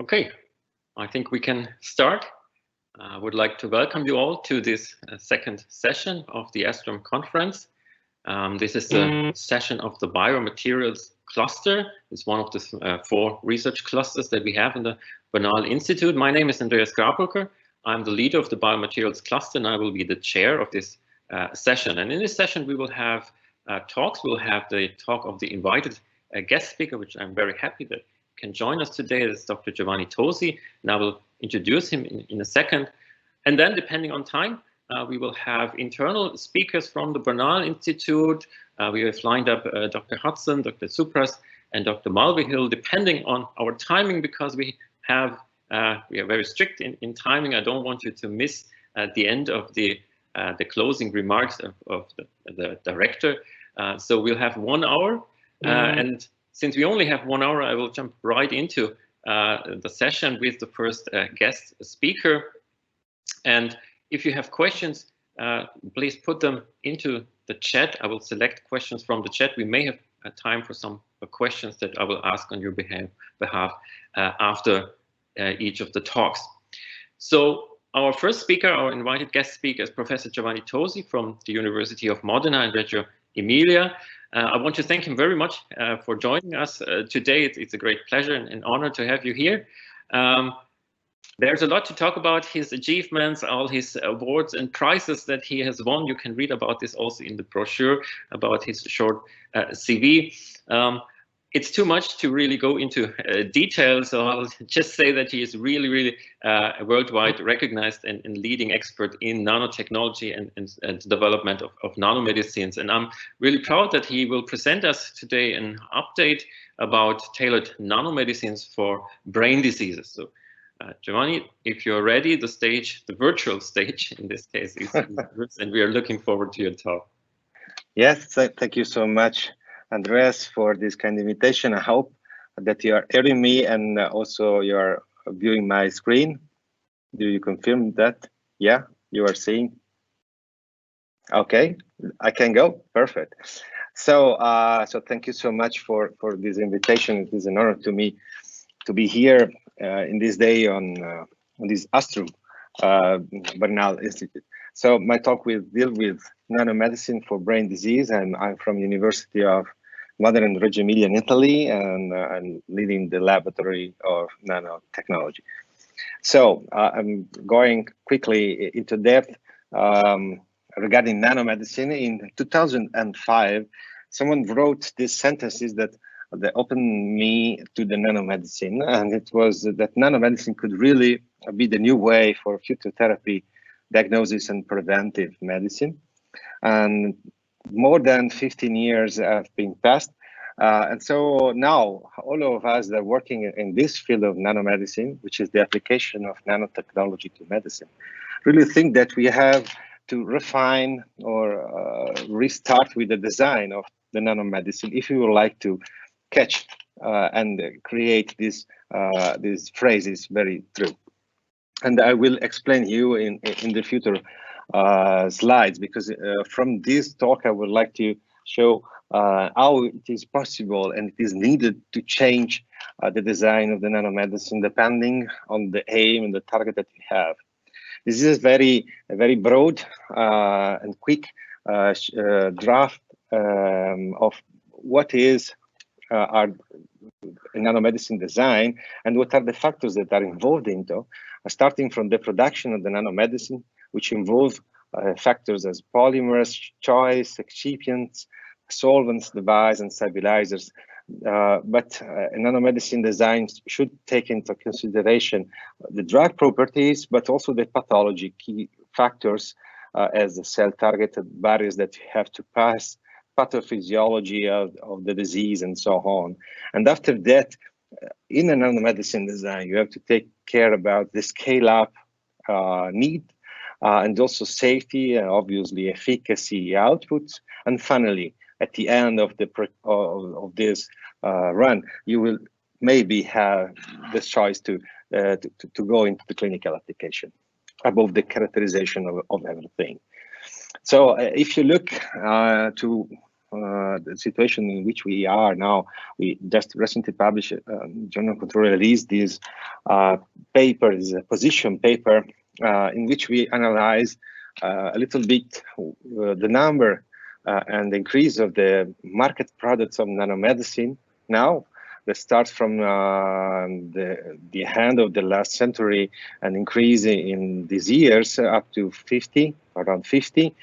Okay, I think we can start. I would like to welcome you all to this second session of the AStruM conference. This is the session of the Biomaterials Cluster. It's one of the 4 research clusters that we have in the Bernal Institute. My name is Andreas Grabrucker. I'm the leader of the Biomaterials Cluster, and I will be the chair of this session. And in this session, we will have talks. We'll have the talk of the invited guest speaker, which I'm very happy that can join us today. It's Dr. Giovanni Tosi, and I will introduce him in a second. And then, depending on time, we will have internal speakers from the Bernal Institute. We have lined up Dr. Hudson, Dr. Supras, and Dr. Mulvihill, depending on our timing, because we are very strict in timing. I don't want you to miss the end of the closing remarks of the director. So we'll have 1 hour, and since we only have 1 hour, I will jump right into the session with the first guest speaker. And if you have questions, please put them into the chat. I will select questions from the chat. We may have time for some questions that I will ask on your behalf after each of the talks. So our first speaker, our invited guest speaker, is Professor Giovanni Tosi from the University of Modena and Reggio Emilia. I want to thank him very much for joining us today. It's a great pleasure and honor to have you here. There's a lot to talk about, his achievements, all his awards and prizes that he has won. You can read about this also in the brochure about his short CV. It's too much to really go into details, so I'll just say that he is really a worldwide recognized and leading expert in nanotechnology and development of nanomedicines. And I'm really proud that he will present us today an update about tailored nanomedicines for brain diseases. So Giovanni, if you're ready, the virtual stage in this case is yours, and we are looking forward to your talk. Yes, thank you so much, Andreas, for this kind invitation. I hope that you are hearing me and also you are viewing my screen. Do you confirm that? Yeah, you are seeing? Okay, I can go. Perfect. So, so thank you so much for this invitation. It is an honor to me to be here in this day on this AStruM Bernal Institute. So my talk will deal with nanomedicine for brain disease, and I'm from University of Modena and Reggio Emilia in Italy, and I'm leading the laboratory of nanotechnology. So I'm going quickly into depth regarding nanomedicine. In 2005, someone wrote these sentences that opened me to the nanomedicine, and it was that nanomedicine could really be the new way for future therapy, diagnosis, and preventive medicine. And more than 15 years have been passed. And so now all of us that are working in this field of nanomedicine, which is the application of nanotechnology to medicine, really think that we have to refine or restart with the design of the nanomedicine if we would like to catch and create these phrases very true. And I will explain you in the future slides, because from this talk I would like to show how it is possible and it is needed to change the design of the nanomedicine depending on the aim and the target that we have. This is a very broad and quick draft of what is our nanomedicine design and what are the factors that are involved into, starting from the production of the nanomedicine, which involve factors as polymers, choice, excipients, solvents, device, and stabilizers. But nanomedicine design should take into consideration the drug properties, but also the pathology key factors as the cell-targeted barriers that you have to pass, pathophysiology of the disease, and so on. And after that, in a nanomedicine design, you have to take care about the scale-up need, and also safety, and obviously efficacy outputs. And finally, at the end of this run, you will maybe have the choice to go into the clinical application above the characterization of everything. So if you look to the situation in which we are now. We just recently published, Journal Control released this paper, this position paper, in which we analyze a little bit the number and the increase of the market products of nanomedicine now, that starts from the end of the last century and increasing in these years up to around 50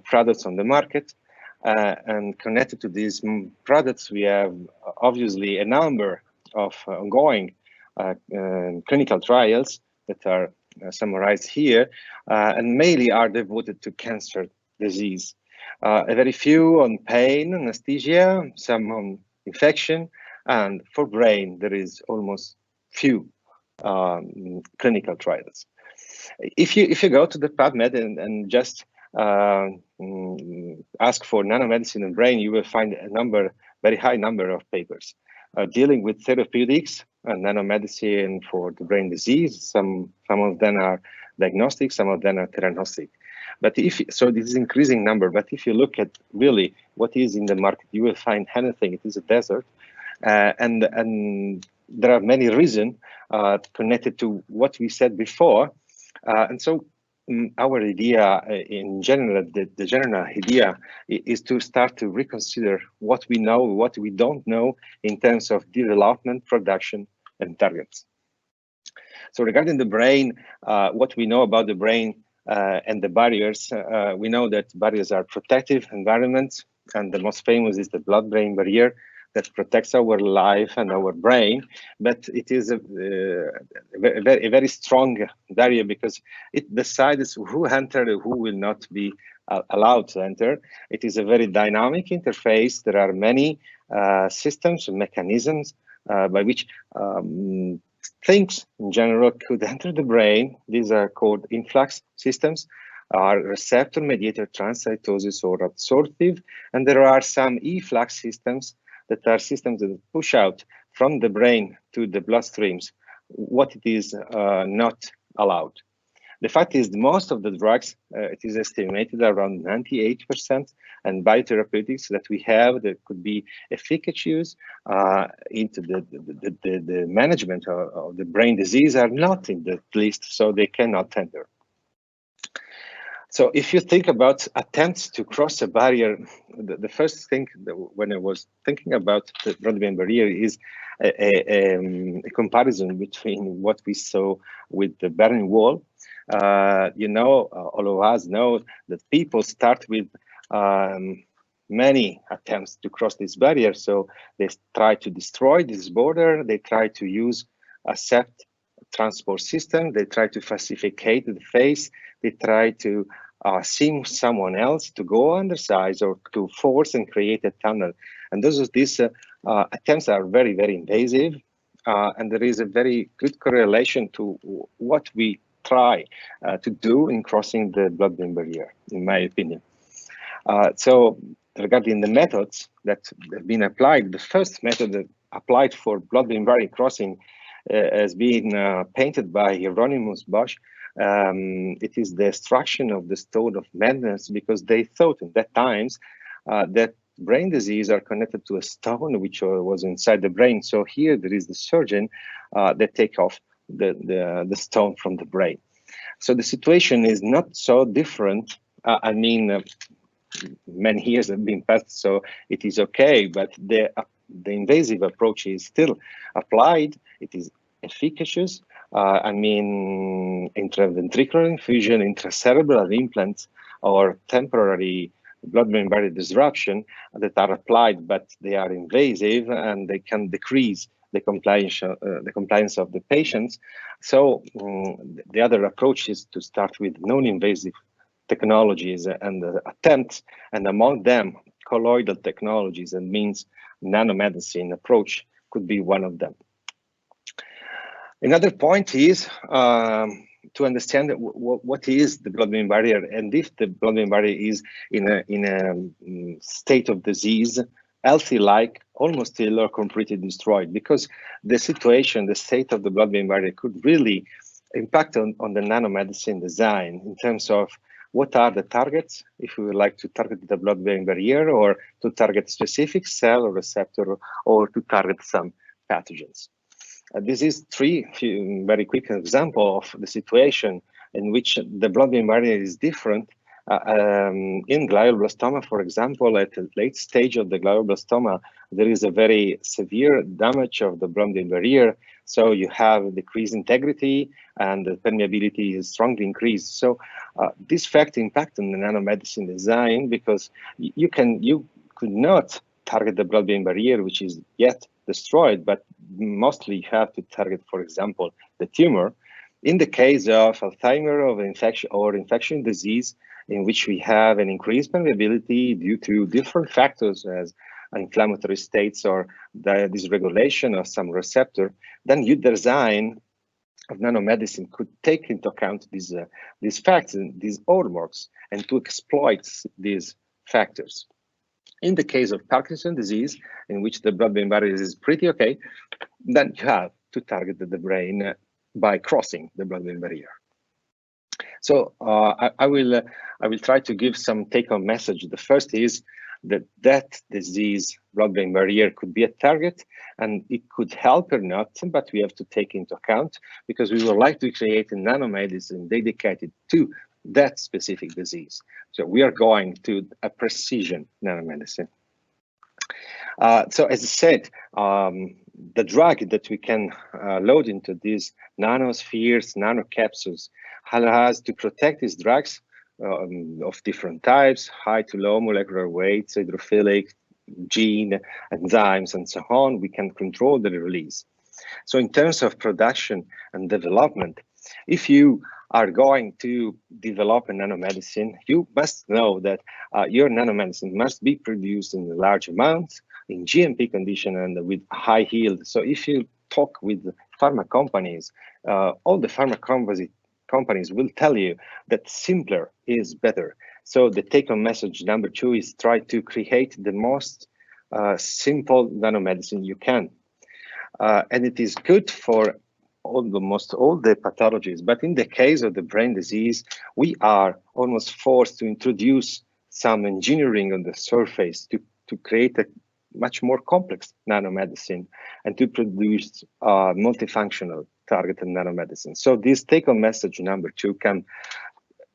products on the market. And connected to these products, we have obviously a number of ongoing clinical trials that are summarized here, and mainly are devoted to cancer disease. A very few on pain, anesthesia, some on infection, and for brain, there is almost few clinical trials. If you go to the PubMed and just ask for nanomedicine and brain, you will find a very high number of papers dealing with therapeutics and nanomedicine for the brain disease. Some of them are diagnostic, some of them are theranostic. But so this is increasing number. But if you look at really what is in the market, you will find anything. It is a desert. And there are many reasons connected to what we said before. And so our idea in general, the general idea is to start to reconsider what we know, what we don't know in terms of development, production, and targets. So regarding the brain, what we know about the brain and the barriers, we know that barriers are protective environments, and the most famous is the blood-brain barrier that protects our life and our brain, but it is a very strong barrier because it decides who enters and who will not be allowed to enter. It is a very dynamic interface. There are many systems and mechanisms by which things in general could enter the brain. These are called influx systems, are receptor-mediated transcytosis or absorptive, and there are some efflux systems that are systems that push out from the brain to the bloodstreams what it is not allowed. The fact is, most of the drugs, it is estimated around 98%, and biotherapeutics that we have that could be efficacious into the management of the brain disease are not in the list, so they cannot enter. So if you think about attempts to cross a barrier, the first thing when I was thinking about the blood-brain barrier is a comparison between what we saw with the Berlin Wall. All of us know that people start with many attempts to cross this barrier. So they try to destroy this border. They try to use a set transport system. They try to falsificate the face. They try to seem someone else to go undersize or to force and create a tunnel. And these attempts are very, very invasive. And there is a very good correlation to what we try to do in crossing the blood-brain barrier, in my opinion. So regarding the methods that have been applied, the first method that applied for blood-brain barrier crossing has been painted by Hieronymus Bosch. It is the extraction of the stone of madness, because they thought at that times that brain disease are connected to a stone which was inside the brain. So here there is the surgeon that take off the stone from the brain. So the situation is not so different. Many years have been passed, so it is okay, but the invasive approach is still applied. It is efficacious. Intraventricular infusion, intracerebral implants, or temporary blood-brain barrier disruption that are applied, but they are invasive and they can decrease the compliance of the patients. So the other approach is to start with non-invasive technologies and attempts, and among them, colloidal technologies, and means nanomedicine approach could be one of them. Another point is to understand what is the blood-brain barrier, and if the blood-brain barrier is in a state of disease, healthy-like, almost ill or completely destroyed, because the situation, the state of the blood-brain barrier could really impact on the nanomedicine design in terms of what are the targets, if we would like to target the blood-brain barrier, or to target specific cell or receptor, or to target some pathogens. This is three very quick example of the situation in which the blood-brain barrier is different. In glioblastoma, for example, at the late stage of the glioblastoma, there is a very severe damage of the blood-brain barrier. So you have decreased integrity and the permeability is strongly increased. So this fact impact on the nanomedicine design, because you could not target the blood-brain barrier, which is yet destroyed, but mostly you have to target, for example, the tumor. In the case of Alzheimer or infection disease, in which we have an increased permeability due to different factors as inflammatory states or the dysregulation of some receptor, then your design of nanomedicine could take into account these facts and these hallmarks and to exploit these factors. In the case of Parkinson's disease, in which the blood-brain barrier is pretty okay, then you have to target the brain by crossing the blood-brain barrier. So I will try to give some take-home message. The first is that disease blood-brain barrier could be a target, and it could help or not, but we have to take into account, because we would like to create a nanomedicine dedicated to that specific disease. So we are going to a precision nanomedicine. So as I said, the drug that we can load into these nanospheres, nanocapsules, allows to protect these drugs of different types, high to low molecular weights, hydrophilic, gene, enzymes, and so on. We can control the release. So in terms of production and development, if you are going to develop a nanomedicine, you must know that your nanomedicine must be produced in large amounts, in GMP condition, and with high yield. So if you talk with pharma companies, all the pharma companies will tell you that simpler is better. So the take-home message number 2 is try to create the most simple nanomedicine you can. And it is good for almost all the pathologies. But in the case of the brain disease, we are almost forced to introduce some engineering on the surface to create a much more complex nanomedicine and to produce multifunctional targeted nanomedicine. So this take-home message number 2 can,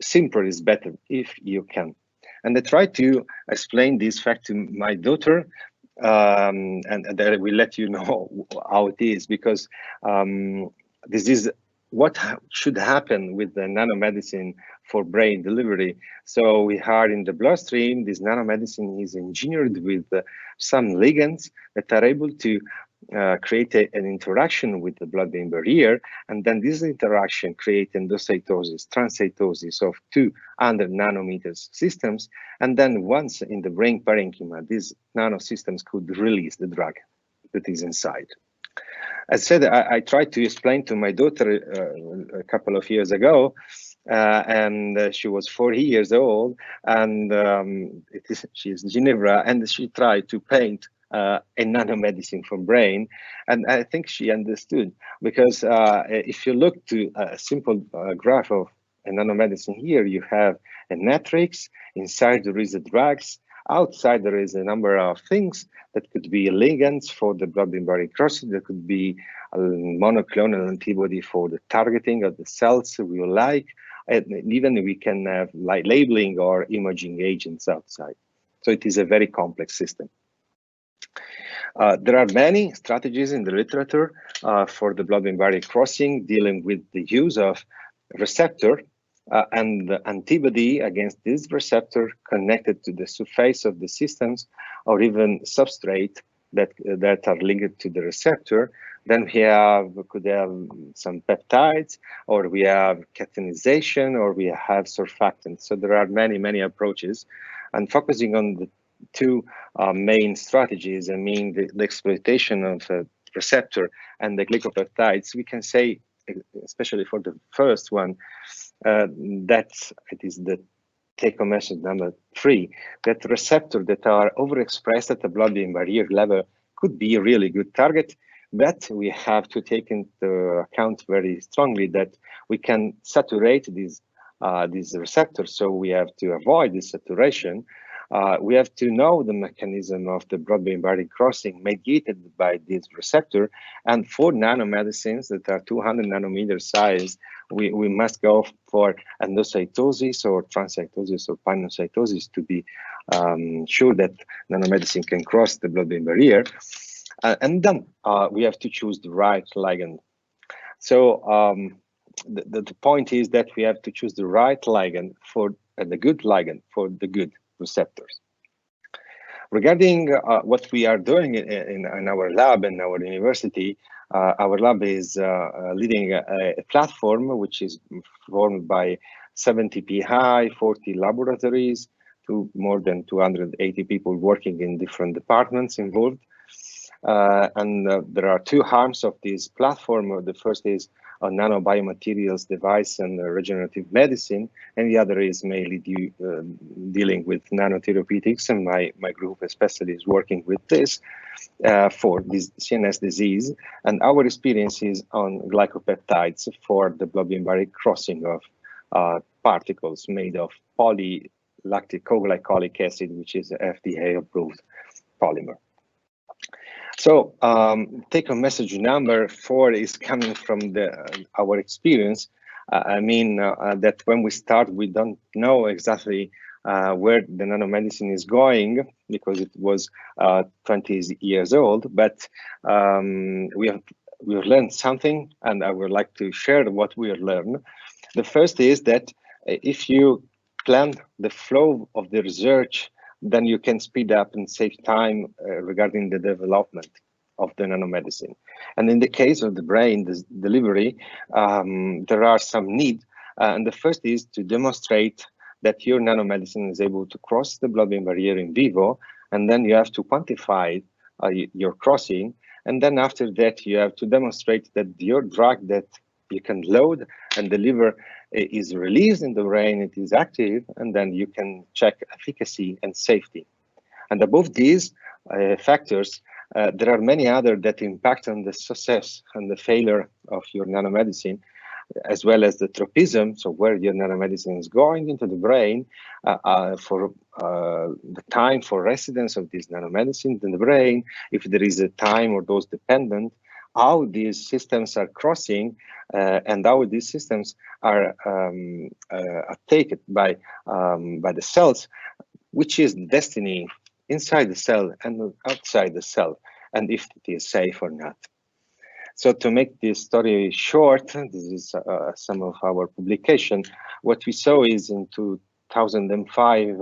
simpler is better if you can. And I try to explain this fact to my daughter, and I will let you know how it is, because this is what should happen with the nanomedicine for brain delivery. So we are in the bloodstream. This nanomedicine is engineered with some ligands that are able to create an interaction with the blood-brain barrier, and then this interaction creates endocytosis, transcytosis of 200 nanometers systems, and then once in the brain parenchyma, these nanosystems could release the drug that is inside. As I said, I tried to explain to my daughter a couple of years ago, and she was 40 years old, and she's in Geneva, and she tried to paint a nanomedicine for brain, and I think she understood, because if you look to a simple graph of a nanomedicine here, you have a matrix, inside there is the drugs, outside there is a number of things that could be ligands for the blood-brain barrier crossing, there could be a monoclonal antibody for the targeting of the cells we like, and even we can have like labeling or imaging agents outside. So it is a very complex system. There are many strategies in the literature for the blood-brain barrier crossing, dealing with the use of receptor and the antibody against this receptor connected to the surface of the systems, or even substrate that are linked to the receptor. Then we could have some peptides, or we have catenization, or we have surfactants. So there are many approaches, and focusing on the 2 main strategies, I mean the exploitation of the receptor and the glycopeptides, we can say, especially for the first one, that it is the take-home message number 3, that receptors that are overexpressed at the blood-brain barrier level could be a really good target, but we have to take into account very strongly that we can saturate these these receptors. So we have to avoid this saturation. We have to know the mechanism of the blood-brain barrier crossing mediated by this receptor. And for nanomedicines that are 200 nanometer size, we must go for endocytosis or transcytosis or pinocytosis to be sure that nanomedicine can cross the blood-brain barrier. And then we have to choose the right ligand. So the point is that we have to choose the right ligand for the good ligand for the good receptors. Regarding what we are doing in our lab and our university, our lab is leading a platform which is formed by 70 PI, 40 laboratories, to more than 280 people working in different departments involved. There are two arms of this platform. The first is a nanobiomaterials device and regenerative medicine, and the other is mainly dealing with nanotherapeutics, and my group especially is working with this for this CNS disease. And our experience is on glycopeptides for the blood-brain barrier crossing of particles made of polylactic coglycolic acid, which is FDA-approved polymer. So take-home message number 4 is coming from our experience. I mean that when we start, we don't know exactly where the nanomedicine is going because it was 20 years old, but we've learned something, and I would like to share what we have learned. The first is that if you plan the flow of the research, then you can speed up and save time regarding the development of the nanomedicine. And in the case of the brain delivery, there are some need. And the first is to demonstrate that your nanomedicine is able to cross the blood-brain barrier in vivo, and then you have to quantify your crossing. And then after that, you have to demonstrate that your drug that you can load and deliver is released in the brain, it is active, and then you can check efficacy and safety. And above these factors, there are many others that impact on the success and the failure of your nanomedicine, as well as the tropism, so where your nanomedicine is going into the brain, for the time for residence of this nanomedicine in the brain, if there is a time or dose dependent, how these systems are crossing, and how these systems are taken by the cells, which is destiny inside the cell and outside the cell, and if it is safe or not. So to make this story short, this is some of our publication. What we saw is in 2005,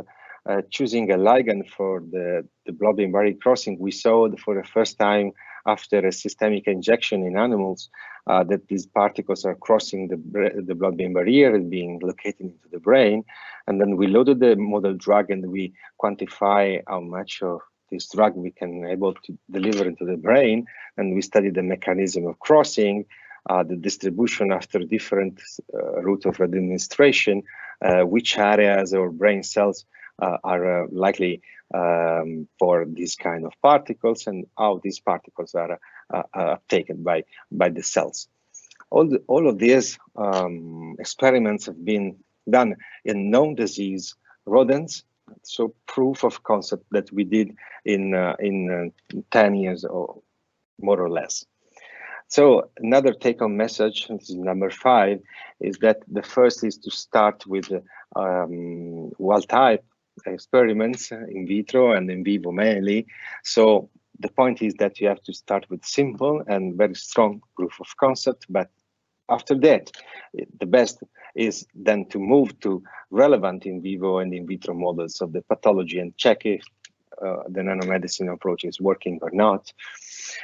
choosing a ligand for the blood-brain barrier crossing, we saw for the first time after a systemic injection in animals that these particles are crossing the blood-brain barrier and being located into the brain. And then we loaded the model drug and we quantify how much of this drug we can able to deliver into the brain. And we studied the mechanism of crossing, the distribution after different route of administration, which areas or brain cells are likely for these kind of particles, and how these particles are taken by the cells. All of these experiments have been done in known disease rodents, so proof of concept that we did in 10 years or more or less. So another take-home message, this is number 5, is that the first is to start with wild-type experiments in vitro and in vivo mainly. So the point is that you have to start with simple and very strong proof of concept, but after that, the best is then to move to relevant in vivo and in vitro models of the pathology and check if the nanomedicine approach is working or not.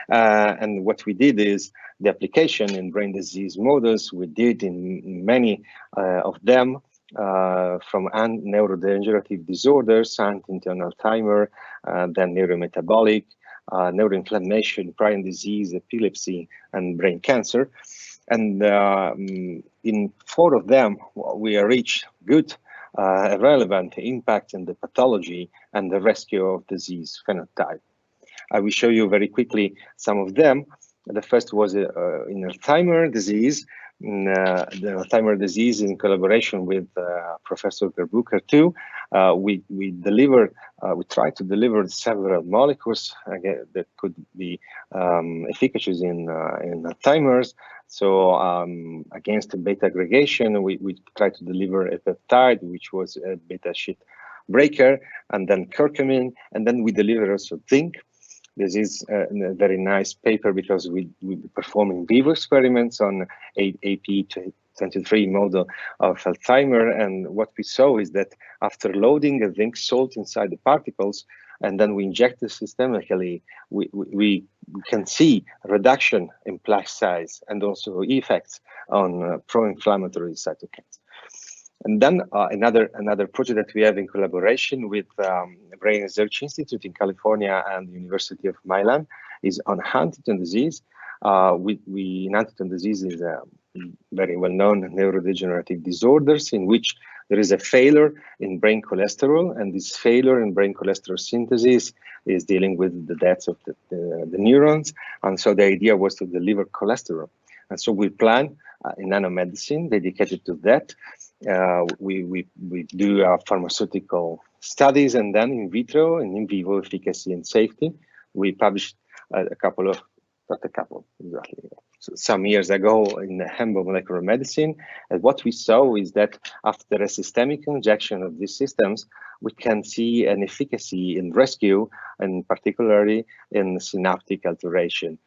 And what we did is the application in brain disease models, we did in many of them, from neurodegenerative disorders, Huntington, Alzheimer, then neurometabolic, neuroinflammation, prion disease, epilepsy, and brain cancer. And in 4 of them, we reached good relevant impact in the pathology and the rescue of disease phenotype. I will show you very quickly some of them. The first was in Alzheimer disease. the Alzheimer's disease in collaboration with Professor Gerbuker too. We try to deliver several molecules that could be efficacious in Alzheimer's. So against the beta aggregation, we try to deliver a peptide, which was a beta sheet breaker, and then curcumin, and then we deliver also zinc. This is a very nice paper because we perform in vivo experiments on AP23 model of Alzheimer, and what we saw is that after loading a zinc salt inside the particles, and then we inject it systemically, we can see a reduction in plaque size and also effects on pro-inflammatory cytokines. And then another project that we have in collaboration with Brain Research Institute in California and the University of Milan is on Huntington disease. Huntington disease is a very well-known neurodegenerative disorders in which there is a failure in brain cholesterol, and this failure in brain cholesterol synthesis is dealing with the deaths of the neurons. And so the idea was to deliver cholesterol. And so we plan in nanomedicine dedicated to that. We do our pharmaceutical studies, and then in vitro and in vivo efficacy and safety. We published some years ago in the Hembo Molecular Medicine. And what we saw is that after a systemic injection of these systems, we can see an efficacy in rescue, and particularly in synaptic alteration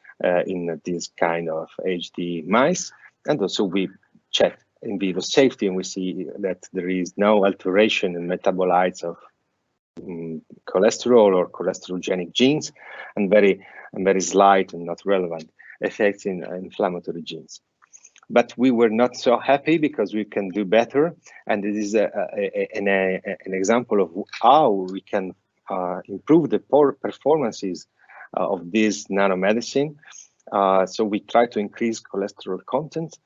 in this kind of HD mice. And also we checked in vivo safety, and we see that there is no alteration in metabolites of cholesterol or cholesterogenic genes, and very slight and not relevant effects in inflammatory genes. But we were not so happy because we can do better, and it is an example of how we can improve the performances of this nanomedicine. So we try to increase cholesterol content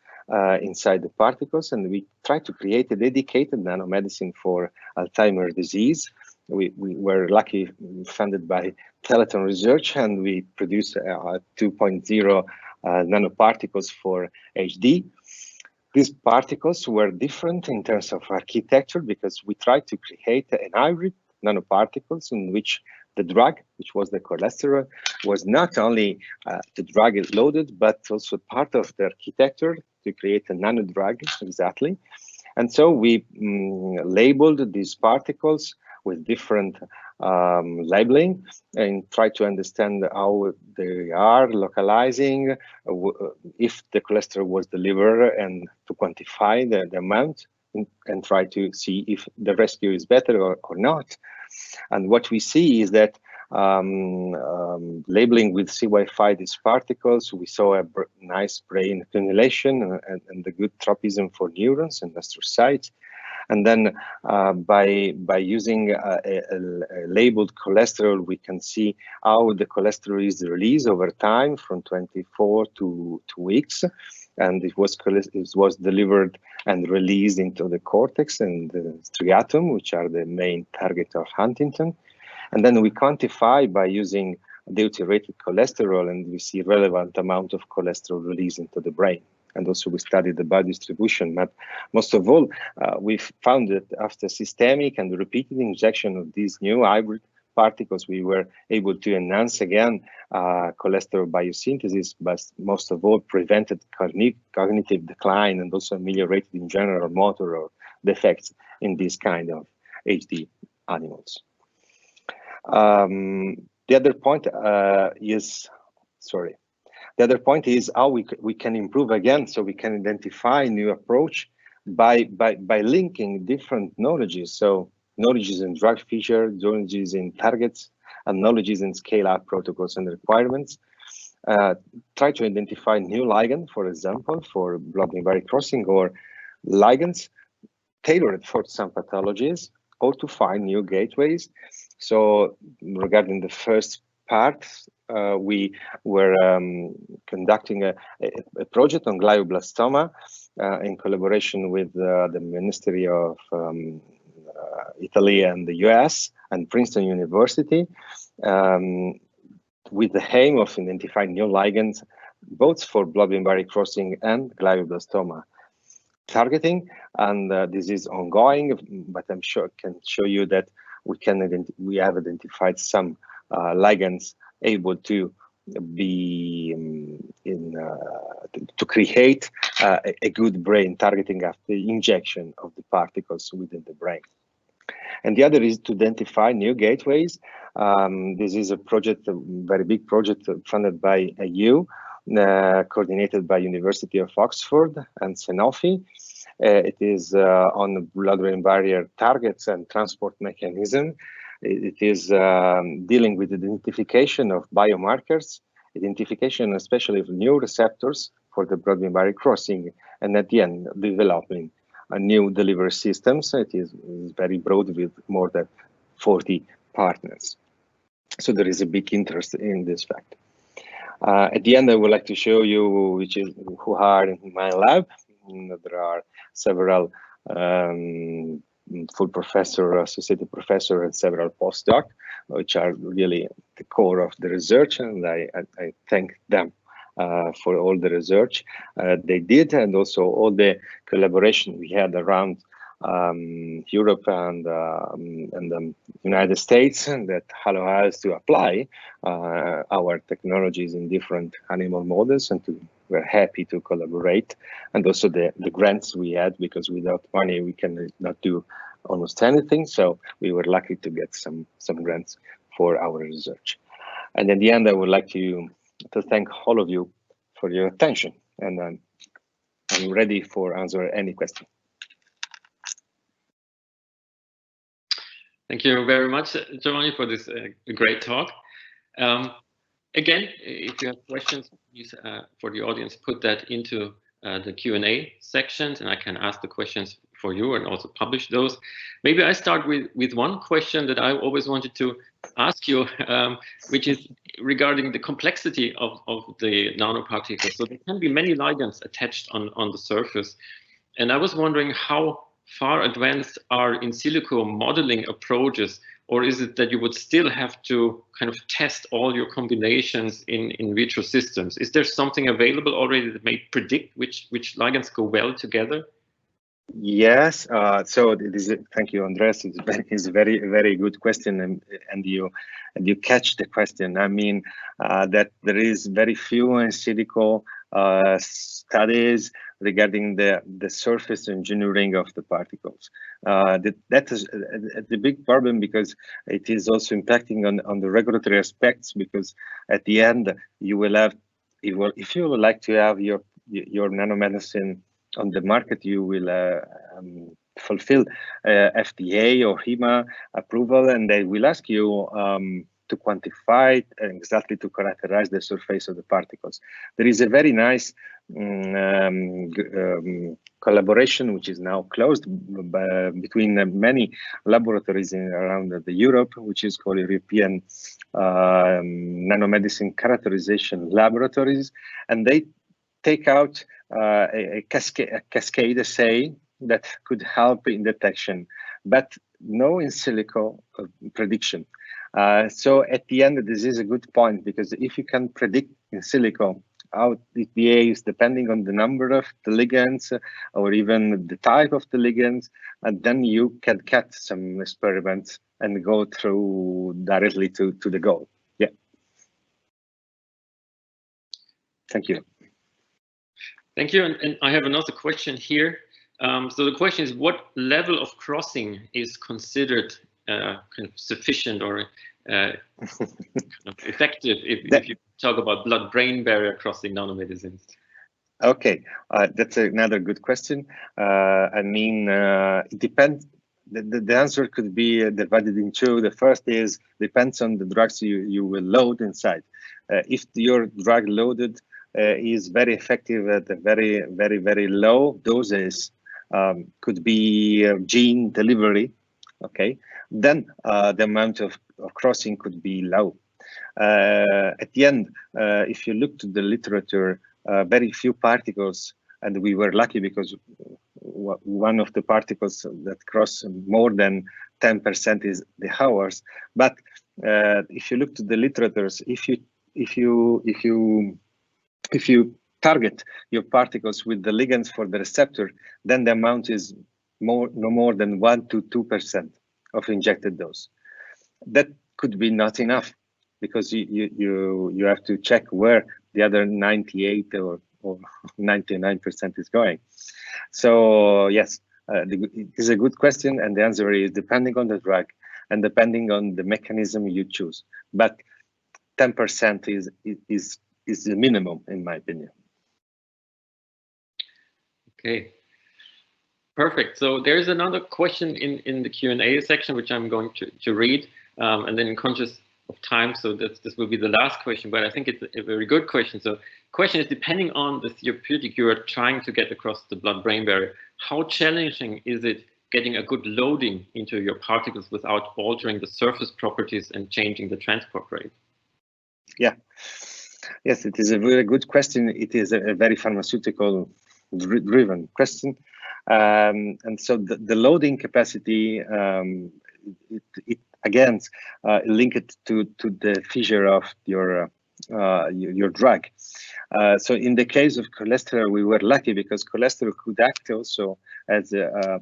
inside the particles, and we try to create a dedicated nanomedicine for Alzheimer's disease. We were lucky, funded by Teleton Research, and we produced 2.0 nanoparticles for HD. These particles were different in terms of architecture because we tried to create an hybrid nanoparticles in which the drug, which was the cholesterol, was not only the drug is loaded, but also part of the architecture to create a nano drug exactly. And so we labeled these particles with different labeling and try to understand how they are localizing, if the cholesterol was delivered, and to quantify the amount and try to see if the rescue is better or not. And what we see is that labeling with CY5 these particles, we saw a nice brain accumulation and the good tropism for neurons and astrocytes. And then by using a labeled cholesterol, we can see how the cholesterol is released over time from 24 to 2 weeks. And it was delivered and released into the cortex and the striatum, which are the main target of Huntington. And then we quantify by using deuterated cholesterol, and we see relevant amount of cholesterol released into the brain. And also we studied the biodistribution, but most of all, we found that after systemic and repeated injection of these new hybrid particles, we were able to enhance again cholesterol biosynthesis, but most of all prevented cognitive decline and also ameliorated in general motor or defects in this kind of HD animals. The other point The other point is how we can improve again, so we can identify new approach by linking different knowledges. So knowledges in drug feature, knowledges in targets, and knowledges in scale-up protocols and requirements. Try to identify new ligand, for example, for blood-brain barrier crossing, or ligands tailored for some pathologies, or to find new gateways. So regarding the first part, we were conducting a project on glioblastoma in collaboration with the Ministry of Italy and the US and Princeton University, with the aim of identifying new ligands both for blood-brain barrier crossing and glioblastoma targeting, and this is ongoing, but I'm sure I can show you that we have identified some ligands able to be to create a good brain targeting after injection of the particles within the brain. And the other is to identify new gateways. This is a project, a very big project funded by EU, coordinated by University of Oxford and Sanofi. It is on the blood-brain barrier targets and transport mechanism. It is dealing with identification of biomarkers, identification especially of new receptors for the blood-brain barrier crossing, and at the end, developing a new delivery systems. It is very broad with more than 40 partners. So there is a big interest in this fact. At the end, I would like to show you who are in my lab. There are several full professor, associate professor, and several postdoc, which are really the core of the research, and I thank them for all the research they did, and also all the collaboration we had around Europe and the United States, and that allow us to apply our technologies in different animal models, and we're happy to collaborate, and also the grants we had, because without money we cannot do almost anything. So we were lucky to get some grants for our research. And in the end, I would like to thank all of you for your attention, and I'm ready for answer any question. Thank you very much, Giovanni, for this great talk. Again, if you have questions, please, for the audience, put that into the Q&A sections, and I can ask the questions for you and also publish those. Maybe I start with one question that I always wanted to ask you, which is regarding the complexity of the nanoparticles. So there can be many ligands attached on the surface, and I was wondering how far advanced are in silico modeling approaches, or is it that you would still have to kind of test all your combinations in vitro systems? Is there something available already that may predict which ligands go well together? Yes. So thank you, Andres. It's a very good question, and you catch the question. I mean that there is very few in silico studies regarding the surface engineering of the particles. That is the big problem, because it is also impacting on the regulatory aspects, because at the end you will have, if you would like to have your nanomedicine on the market, you will fulfill FDA or HEMA approval, and they will ask you to quantify and exactly to characterize the surface of the particles. There is a very nice collaboration, which is now closed between many laboratories around Europe, which is called European Nanomedicine Characterization Laboratories, and they take out a cascade assay that could help in detection, but no in silico prediction. So at the end, this is a good point, because if you can predict in silico how it behaves depending on the number of the ligands or even the type of the ligands, and then you can cut some experiments and go through directly to the goal. Yeah. Thank you. Thank you. And I have another question here. So the question is, what level of crossing is considered kind of sufficient or kind of effective if you talk about blood-brain barrier crossing nanomedicines? Okay, that's another good question. I mean, it depends. The answer could be divided in two. The first is depends on the drugs you will load inside. If your drug loaded is very effective at a very low doses, could be gene delivery, okay, then the amount of crossing could be low. At the end, if you look to the literature, very few particles, and we were lucky because one of the particles that cross more than 10% is the ours. But if you look to the literatures, if you if you target your particles with the ligands for the receptor, then the amount is no more than 1 to 2% of injected dose. That could be not enough, because you have to check where the other 98 or 99% is going. So yes, it is a good question, and the answer is depending on the drug and depending on the mechanism you choose. But 10% is the minimum, in my opinion. Okay, perfect. So there's another question in the Q&A section, which I'm going to read, and then conscious of time, so this will be the last question, but I think it's a very good question. So question is, depending on the therapeutic you are trying to get across the blood-brain barrier, how challenging is it getting a good loading into your particles without altering the surface properties and changing the transport rate? Yeah, yes, it is a very good question. It is a very pharmaceutical driven question. And so the loading capacity, it again linked to the fissure of your drug. So in the case of cholesterol, we were lucky because cholesterol could act also as a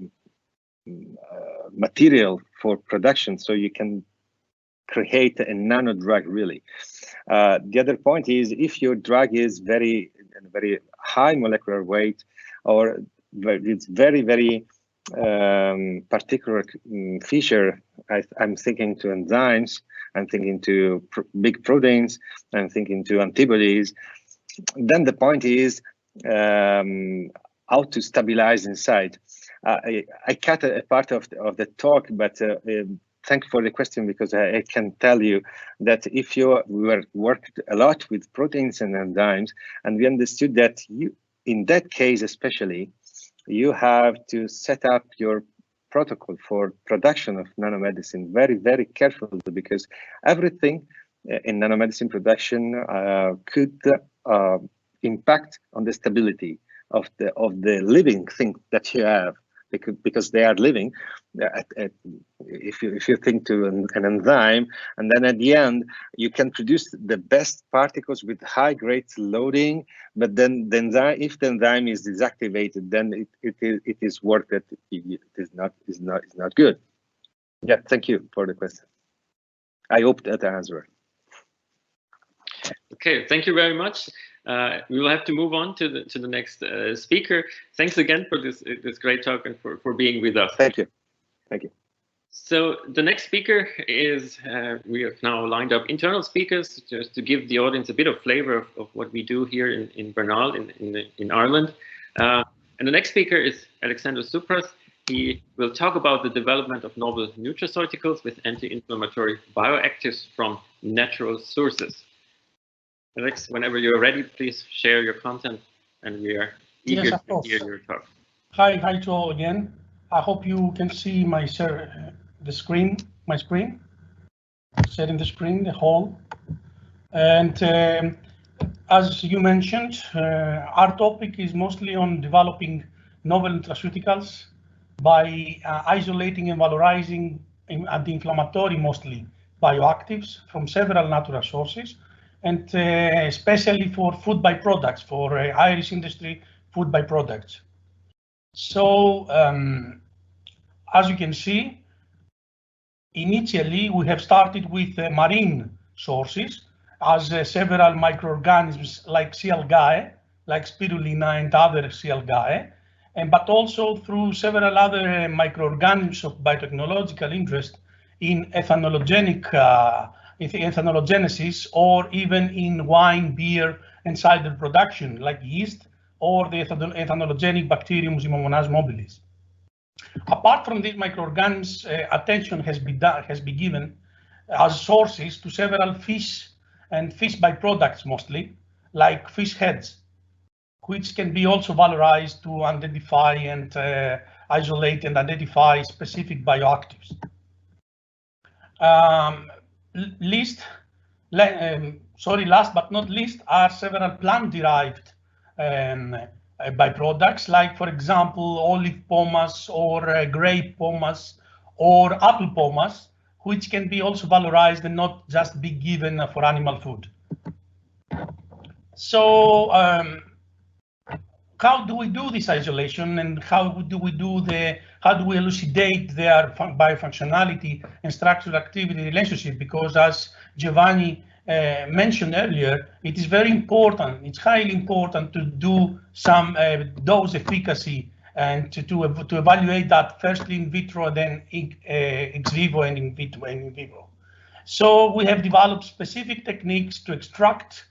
material for production, so you can create a nano drug really. The other point is, if your drug is very high molecular weight, or it's very particular feature, I'm thinking to enzymes, I'm thinking to big proteins, I'm thinking to antibodies, then the point is how to stabilize inside. I cut a part of the talk, but thank you for the question, because I can tell you that if we worked a lot with proteins and enzymes, and we understood that in that case especially, you have to set up your protocol for production of nanomedicine very carefully, because everything in nanomedicine production could impact on the stability of the living thing that you have, because they are living. If you think to an enzyme, and then at the end you can produce the best particles with high grade loading, but then the enzyme, if the enzyme is deactivated, then it is work that it is not good. Yeah, thank you for the question. I hope that answered. Okay, thank you very much. We will have to move on to the next speaker. Thanks again for this great talk and for being with us. Thank you. Thank you. So the next speaker is, we have now lined up internal speakers just to give the audience a bit of flavor of what we do here in Bernal, in Ireland. And the next speaker is Alexander Tsoupas. He will talk about the development of novel nutraceuticals with anti-inflammatory bioactives from natural sources. Alex, whenever you're ready, please share your content, and we are eager to hear your talk. Hi to all again. I hope you can see my screen, sharing the screen, the whole. And as you mentioned, our topic is mostly on developing novel nutraceuticals by isolating and valorizing anti-inflammatory, mostly bioactives from several natural sources, and especially for food byproducts, for Irish industry food byproducts. So as you can see, initially we have started with marine sources, as several microorganisms like C. algae, like spirulina and other C. algae, but also through several other microorganisms of biotechnological interest in ethanogenesis, or even in wine, beer, and cider production, like yeast, or the ethanologenic bacterium Pseudomonas mobilis. Apart from these microorganisms, attention has been given as sources to several fish and fish byproducts, mostly, like fish heads, which can be also valorized to identify and isolate and identify specific bioactives. Last but not least, are several plant-derived byproducts, like, for example, olive pomace, or grape pomace, or apple pomace, which can be also valorized and not just be given for animal food. So how do we do this isolation, and how do we elucidate their biofunctionality and structural activity relationship? Because as Giovanni mentioned earlier, it is very important, it's highly important to do some dose efficacy and to evaluate that firstly in vitro, then ex vivo and in vivo. So we have developed specific techniques to extract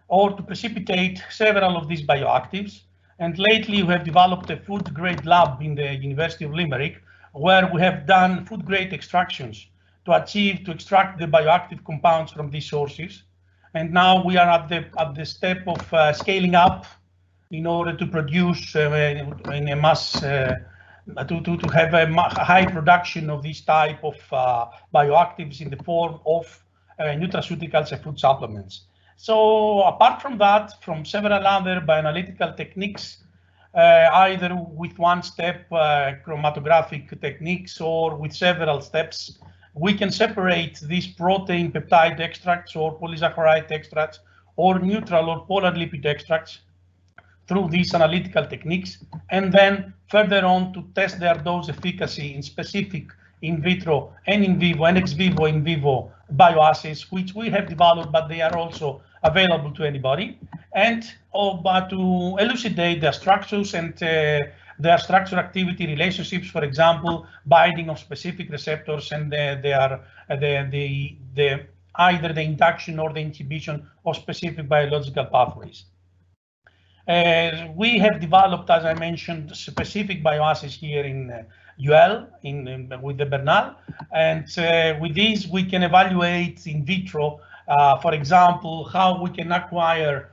or to precipitate several of these bioactives. And lately we have developed a food grade lab in the University of Limerick, where we have done food grade extractions to extract the bioactive compounds from these sources. And now we are at the step of scaling up in order to produce in a mass, to have a high production of this type of bioactives in the form of nutraceuticals and food supplements. So apart from that, from several other bioanalytical techniques, either with one-step chromatographic techniques or with several steps, we can separate these protein peptide extracts or polysaccharide extracts or neutral or polar lipid extracts through these analytical techniques, and then further on to test their dose efficacy in specific in vitro and in vivo and ex vivo in vivo bioassays, which we have developed, but they are also available to anybody, and to elucidate their structures and their structure activity relationships, for example, binding of specific receptors and either the induction or the inhibition of specific biological pathways. We have developed, as I mentioned, specific bioassays here in UL with the Bernal, and with these we can evaluate in vitro, for example, how we can acquire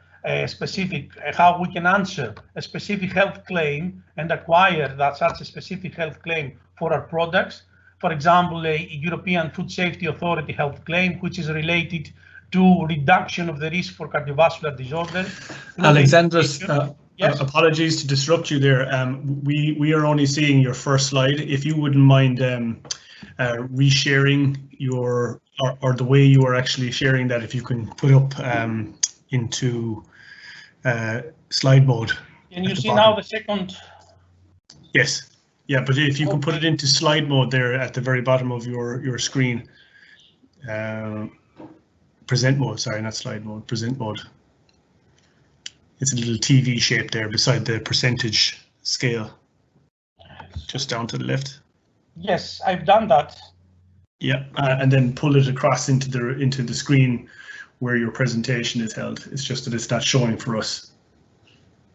how we can answer a specific health claim and acquire such a specific health claim for our products. For example, a European Food Safety Authority health claim, which is related to reduction of the risk for cardiovascular disorders. Alexandros, yes? Apologies to disrupt you there. We are only seeing your first slide. If you wouldn't mind resharing your or the way you are actually sharing that, if you can put up into slide mode. Can you see now the second? Yes. Yeah, but if you can put it into slide mode there at the very bottom of your screen. Present mode, sorry, not slide mode, present mode. It's a little TV shape there beside the percentage scale, just down to the left. Yes, I've done that. Yeah, and then pull it across into the screen where your presentation is held. It's just that it's not showing for us.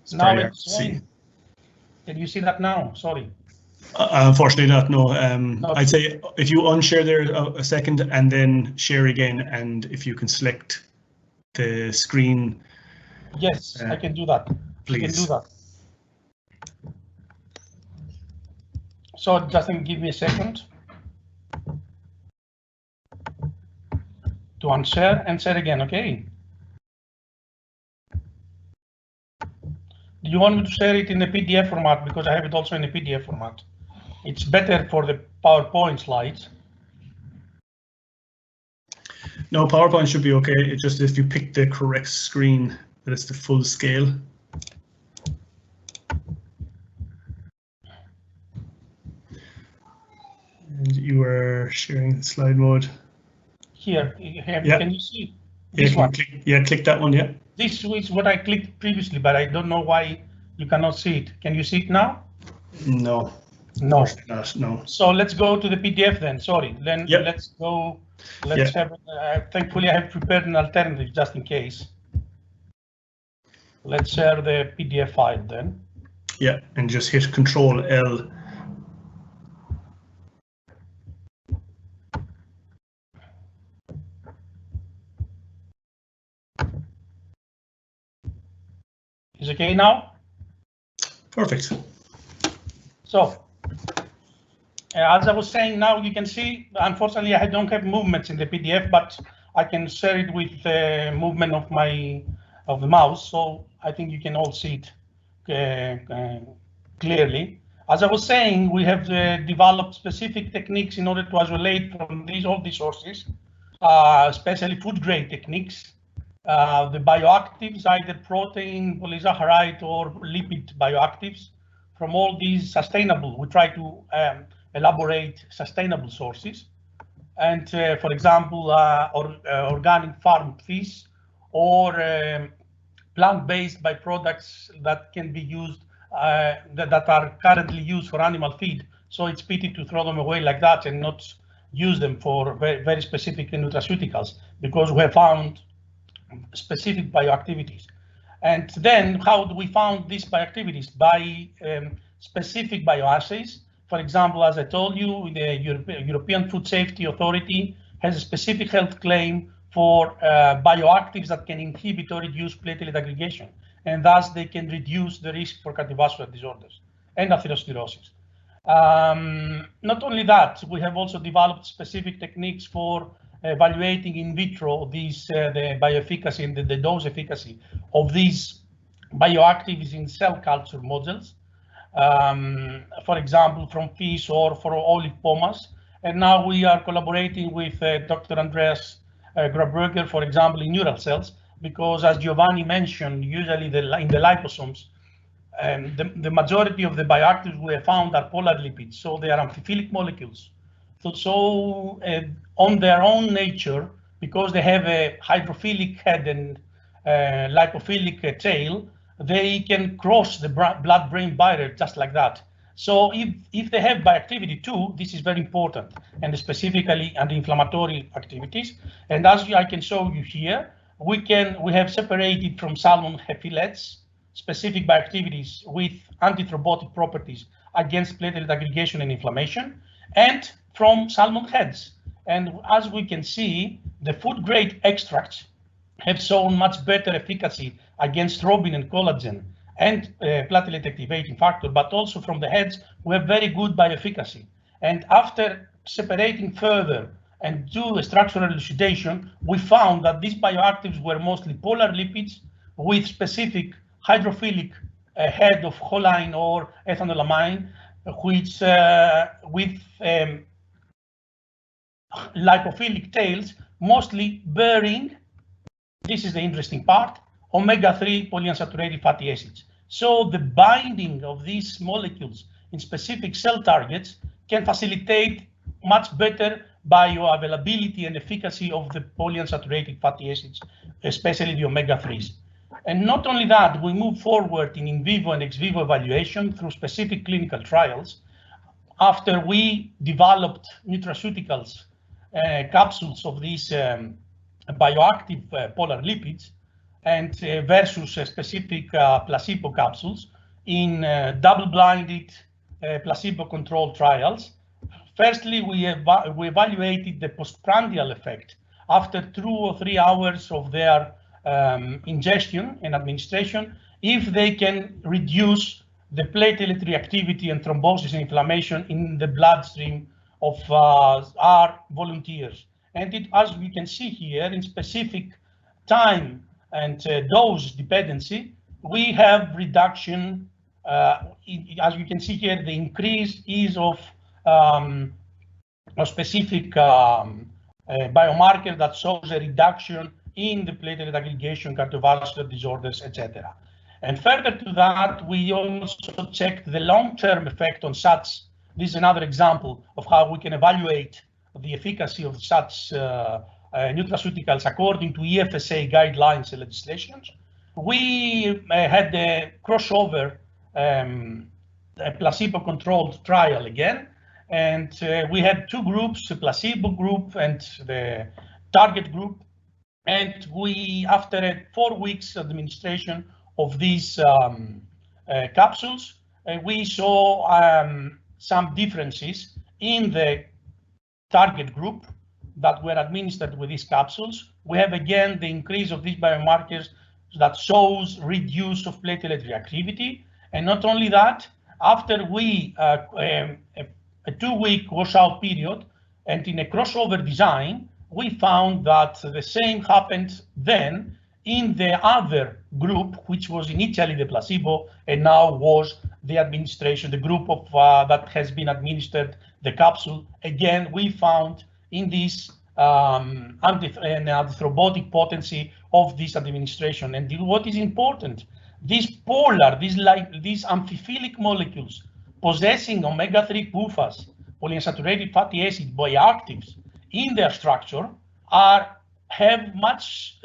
It's now it's showing. Can you see that now? Sorry. Unfortunately not, no. No. I'd say if you unshare there a second and then share again, and if you can select the screen. Yes, I can do that. Please. I can do that. So just give me a second to unshare and share again, okay? Do you want me to share it in a PDF format? Because I have it also in a PDF format. It's better for the PowerPoint slides. No, PowerPoint should be okay. It's just if you pick the correct screen, that it's the full scale. And you are sharing the slide mode. Here, yeah. Can you see this one? Click that one, yeah. This is what I clicked previously, but I don't know why you cannot see it. Can you see it now? No. No. Not, no. So let's go to the PDF then. Sorry. Then let's go. Let's have. Thankfully, I have prepared an alternative just in case. Let's share the PDF file then. Yeah, and just hit Control L. Is it okay now? Perfect. So, as I was saying, now you can see, unfortunately, I don't have movements in the PDF, but I can share it with the movement of the mouse. So I think you can all see it clearly. As I was saying, we have developed specific techniques in order to isolate from all these sources, especially food grade techniques. the bioactives, either protein, polysaccharide, or lipid bioactives from all these sustainable. We try to elaborate sustainable sources. And for example, organic farmed fish or plant-based byproducts that can be used, that are currently used for animal feed. So it's pity to throw them away like that and not use them for very, very specific nutraceuticals, because we have found specific bioactivities. And then how do we found these bioactivities? By specific bioassays. For example, as I told you, the European Food Safety Authority has a specific health claim for bioactives that can inhibit or reduce platelet aggregation, and thus they can reduce the risk for cardiovascular disorders and atherosclerosis. Not only that, we have also developed specific techniques for evaluating in vitro these the bioefficacy and the dose efficacy of these bioactives in cell culture models. For example, from fish or for olive pomace. And now we are collaborating with Dr. Andreas Graberger, for example, in neural cells, because as Giovanni mentioned, usually in the liposomes, the majority of the bioactives we have found are polar lipids, so they are amphiphilic molecules. So on their own nature, because they have a hydrophilic head and lipophilic tail, they can cross the blood-brain barrier just like that. So if they have bioactivity too, this is very important, and specifically anti-inflammatory activities. And as I can show you here, we have separated from salmon fillets specific bioactivities with antithrombotic properties against platelet aggregation and inflammation, and from salmon heads. And as we can see, the food grade extracts have shown much better efficacy against thrombin and collagen and platelet activating factor, but also from the heads, we have very good bioefficacy. And after separating further and do a structural elucidation, we found that these bioactives were mostly polar lipids with specific hydrophilic head of choline or ethanolamine, which with lipophilic tails, mostly bearing, this is the interesting part, omega-3 polyunsaturated fatty acids. So the binding of these molecules in specific cell targets can facilitate much better bioavailability and efficacy of the polyunsaturated fatty acids, especially the omega-3s. And not only that, we move forward in vivo and ex vivo evaluation through specific clinical trials. After we developed nutraceuticals, capsules of these bioactive polar lipids, and versus specific placebo capsules in double-blinded placebo-controlled trials. Firstly, we evaluated the postprandial effect after 2 or 3 hours of their ingestion and administration, if they can reduce the platelet reactivity and thrombosis and inflammation in the bloodstream of our volunteers. And as we can see here, in specific time and dose dependency, we have reduction. As you can see here, the increase is of a specific biomarker that shows a reduction in the platelet aggregation, cardiovascular disorders, etc. And further to that, we also checked the long-term effect on such. This is another example of how we can evaluate the efficacy of such nutraceuticals according to EFSA guidelines and legislations. We had the crossover placebo-controlled trial again, and we had 2 groups, a placebo group and the target group. And we, after 4 weeks administration of these capsules, we saw some differences in the target group that were administered with these capsules. We have again the increase of these biomarkers that shows reduce of platelet reactivity. And not only that, after we a 2-week washout period and in a crossover design, we found that the same happened then in the other group, which was initially the placebo and now was the administration, the group of that has been administered the capsule. Again, we found in this antithrombotic potency of this administration. And what is important, these polar, these amphiphilic molecules possessing omega-3 PUFAs, polyunsaturated fatty acid bioactives in their structure have much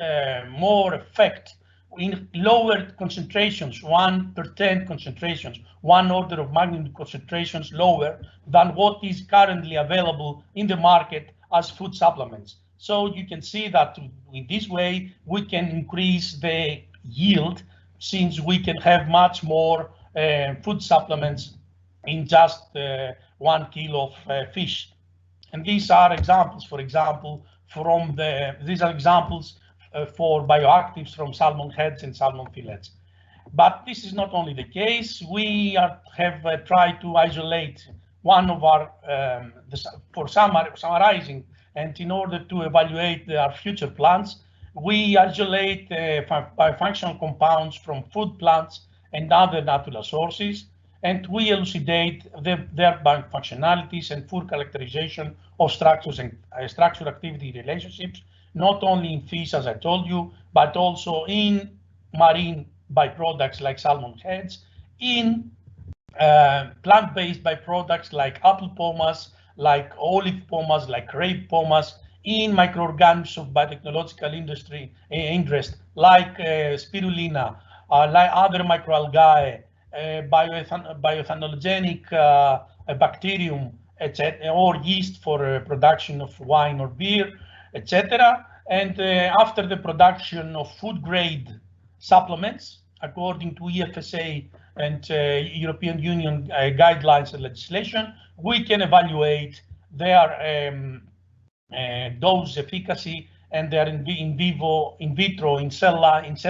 more effect in lower concentrations, 1/10 concentrations, 1 order of magnitude concentrations lower than what is currently available in the market as food supplements. So you can see that in this way, we can increase the yield, since we can have much more food supplements in just 1 kilo of fish. And these are examples, for example, these are examples for bioactives from salmon heads and salmon fillets. But this is not only the case. We have tried to isolate one of our, for summarizing, and in order to evaluate our future plans, we isolate biofunctional compounds from food plants and other natural sources, and we elucidate their biofunctionalities and full characterization of structures and structure-activity relationships, not only in fish, as I told you, but also in marine byproducts like salmon heads, in plant-based byproducts like apple pomace, like olive pomace, like grape pomace, in microorganisms of biotechnological industry interest, like spirulina, like other microalgae, bioethanologenic bacterium, etc., or yeast for production of wine or beer, etc. And after the production of food-grade supplements, according to EFSA and European Union guidelines and legislation, we can evaluate their dose efficacy and their in vivo, in vitro, in cell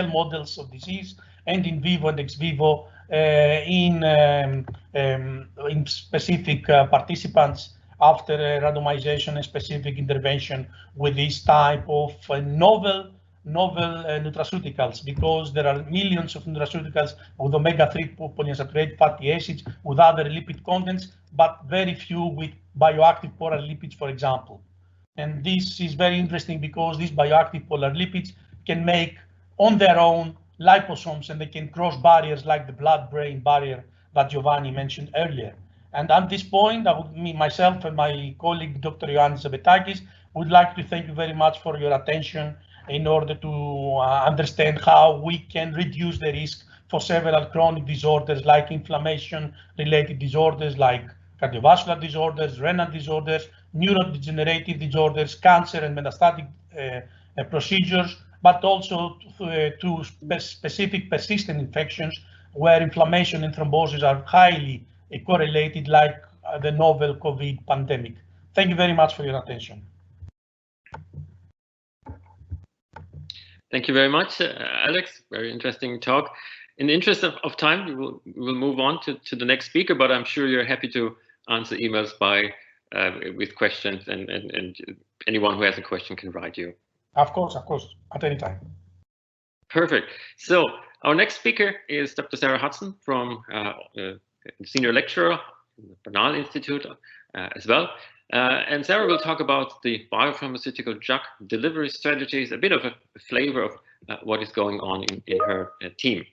models of disease, and in vivo and ex vivo in specific participants after randomization and specific intervention with this type of novel nutraceuticals, because there are millions of nutraceuticals with omega-3 polyunsaturated fatty acids with other lipid contents, but very few with bioactive polar lipids, for example. And this is very interesting because these bioactive polar lipids can make on their own liposomes, and they can cross barriers like the blood-brain barrier that Giovanni mentioned earlier. And at this point, myself and my colleague, Dr. Ioannis Zabetakis, would like to thank you very much for your attention in order to understand how we can reduce the risk for several chronic disorders like inflammation-related disorders like cardiovascular disorders, renal disorders, neurodegenerative disorders, cancer and metastatic procedures, but also to specific persistent infections where inflammation and thrombosis are highly correlated, like the novel COVID pandemic. Thank you very much for your attention. Thank you very much, Alex. Very interesting talk. In the interest of time, we will move on to the next speaker, but I'm sure you're happy to answer emails with questions, and anyone who has a question can write you. Of course, at any time. Perfect. So our next speaker is Dr. Sarah Hudson, from senior lecturer in the Bernal Institute as well. And Sarah will talk about the biopharmaceutical drug delivery strategies, a bit of a flavor of what is going on in her team.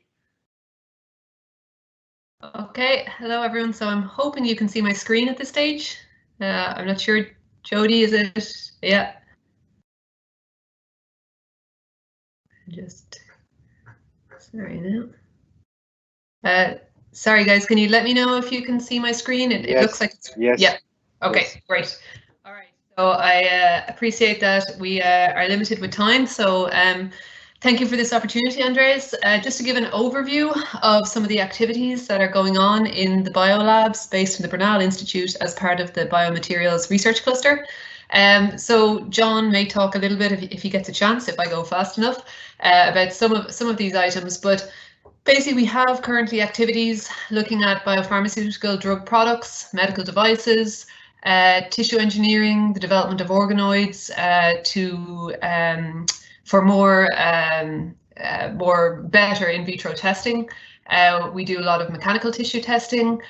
Okay, hello everyone. So I'm hoping you can see my screen at this stage. I'm not sure, Jody, is it? Yeah. Just, sorry now. Sorry guys, can you let me know if you can see my screen? It looks like it's, yes. Yeah. Okay, yes. Great. All right. So I appreciate that we are limited with time. So thank you for this opportunity, Andres. Just to give an overview of some of the activities that are going on in the biolabs based in the Bernal Institute as part of the Biomaterials Research Cluster. So John may talk a little bit, if he gets a chance, if I go fast enough, about some of these items. But basically, we have currently activities looking at biopharmaceutical drug products, medical devices, tissue engineering, the development of organoids for more better in vitro testing. We do a lot of mechanical tissue testing,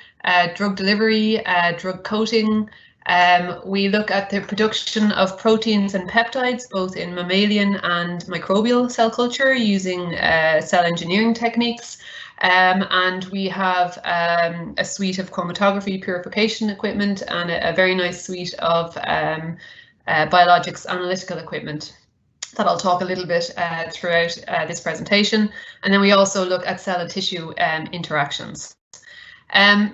drug delivery, drug coating, We look at the production of proteins and peptides, both in mammalian and microbial cell culture using cell engineering techniques. And we have a suite of chromatography purification equipment and a very nice suite of biologics analytical equipment that I'll talk a little bit throughout this presentation. And then we also look at cell and tissue interactions.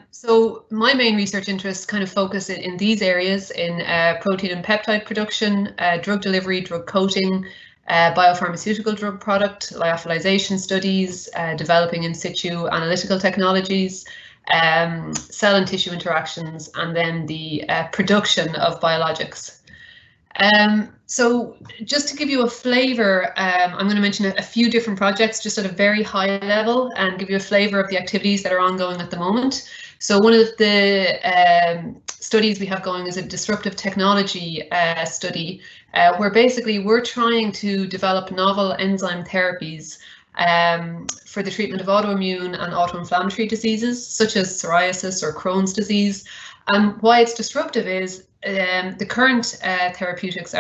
So my main research interests kind of focus in these areas in protein and peptide production, drug delivery, drug coating, biopharmaceutical drug product, lyophilization studies, developing in situ analytical technologies, cell and tissue interactions, and then the production of biologics. So just to give you a flavour, I'm going to mention a few different projects just at a very high level and give you a flavour of the activities that are ongoing at the moment. So one of the studies we have going is a disruptive technology study where basically we're trying to develop novel enzyme therapies for the treatment of autoimmune and autoinflammatory diseases such as psoriasis or Crohn's disease. And why it's disruptive is the current therapeutics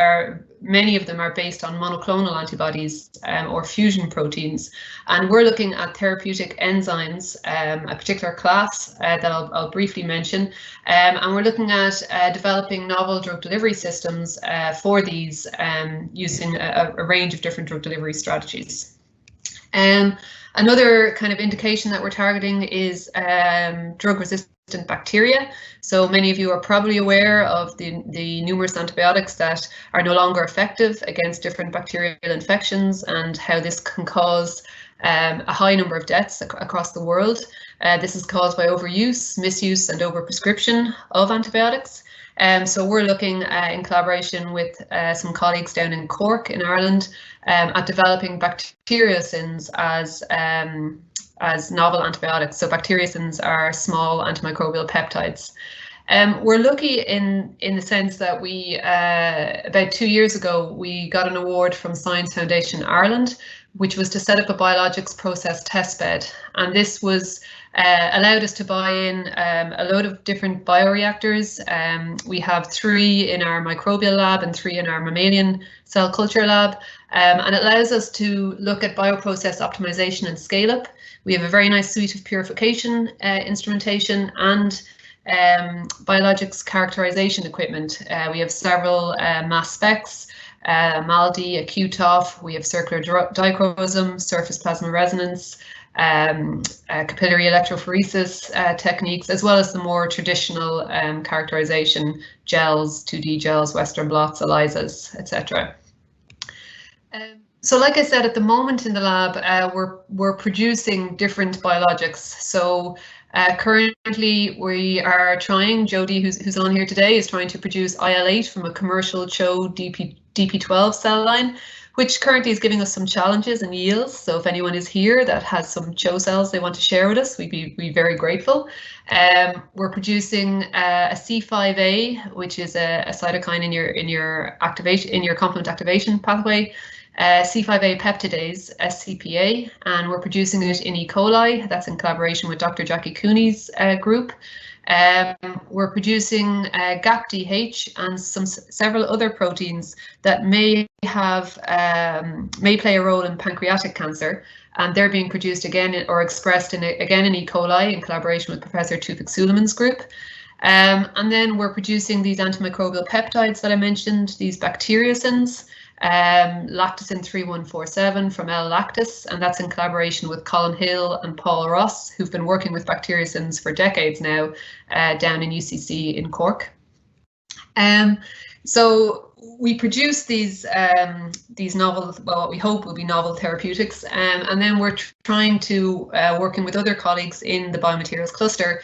many of them are based on monoclonal antibodies or fusion proteins, and we're looking at therapeutic enzymes, a particular class that I'll briefly mention, and we're looking at developing novel drug delivery systems for these using a range of different drug delivery strategies. Another kind of indication that we're targeting is drug-resistant bacteria. So many of you are probably aware of the numerous antibiotics that are no longer effective against different bacterial infections and how this can cause a high number of deaths across the world. This is caused by overuse, misuse, and overprescription of antibiotics. So we're looking in collaboration with some colleagues down in Cork in Ireland at developing bacteriocins as novel antibiotics. So bacteriocins are small antimicrobial peptides. We're lucky in the sense that we, about 2 years ago, we got an award from Science Foundation Ireland, which was to set up a biologics process testbed. And this was allowed us to buy in a load of different bioreactors. We have 3 in our microbial lab and 3 in our mammalian cell culture lab. And it allows us to look at bioprocess optimization and scale up. We have a very nice suite of purification instrumentation and biologics characterization equipment. We have several mass specs, MALDI, a QTOF, we have circular dichromosome, surface plasma resonance, capillary electrophoresis techniques, as well as the more traditional characterization gels, 2D gels, Western blots, ELISAs, etc. So like I said, at the moment in the lab, we're producing different biologics. So currently we are trying, Jody, who's on here today, is trying to produce IL-8 from a commercial CHO DP12 cell line, which currently is giving us some challenges and yields. So if anyone is here that has some CHO cells they want to share with us, we'd be very grateful. We're producing a C5a, which is a cytokine in your complement activation pathway. C5a peptidase, SCPA, and we're producing it in E. coli. That's in collaboration with Dr. Jackie Cooney's group. We're producing GAPDH and several other proteins that may play a role in pancreatic cancer, and they're being produced again or expressed again in E. coli in collaboration with Professor Tufik Suleiman's group. And then we're producing these antimicrobial peptides that I mentioned, these bacteriocins. Lactocin 3147 from L-Lactis, and that's in collaboration with Colin Hill and Paul Ross, who've been working with bacteriocins for decades now down in UCC in Cork. So we produce these novel, well, what we hope will be novel therapeutics, and then we're trying to, working with other colleagues in the Biomaterials Cluster,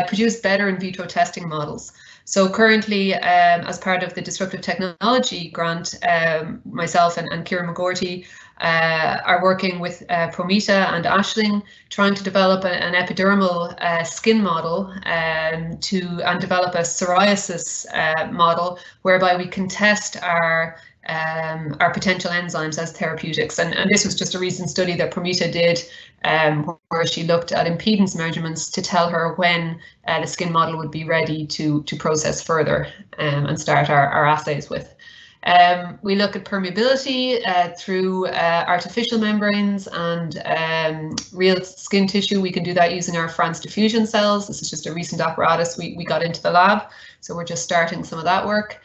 produce better in vitro testing models. So currently, as part of the Disruptive Technology Grant, myself and Kieran McGorty are working with Prometa and Ashling, trying to develop an epidermal skin model and develop a psoriasis model whereby we can test our are potential enzymes as therapeutics. And this was just a recent study that Promita did, where she looked at impedance measurements to tell her when the skin model would be ready to process further and start our assays with. We look at permeability through artificial membranes and real skin tissue. We can do that using our France diffusion cells. This is just a recent apparatus we got into the lab, so we're just starting some of that work.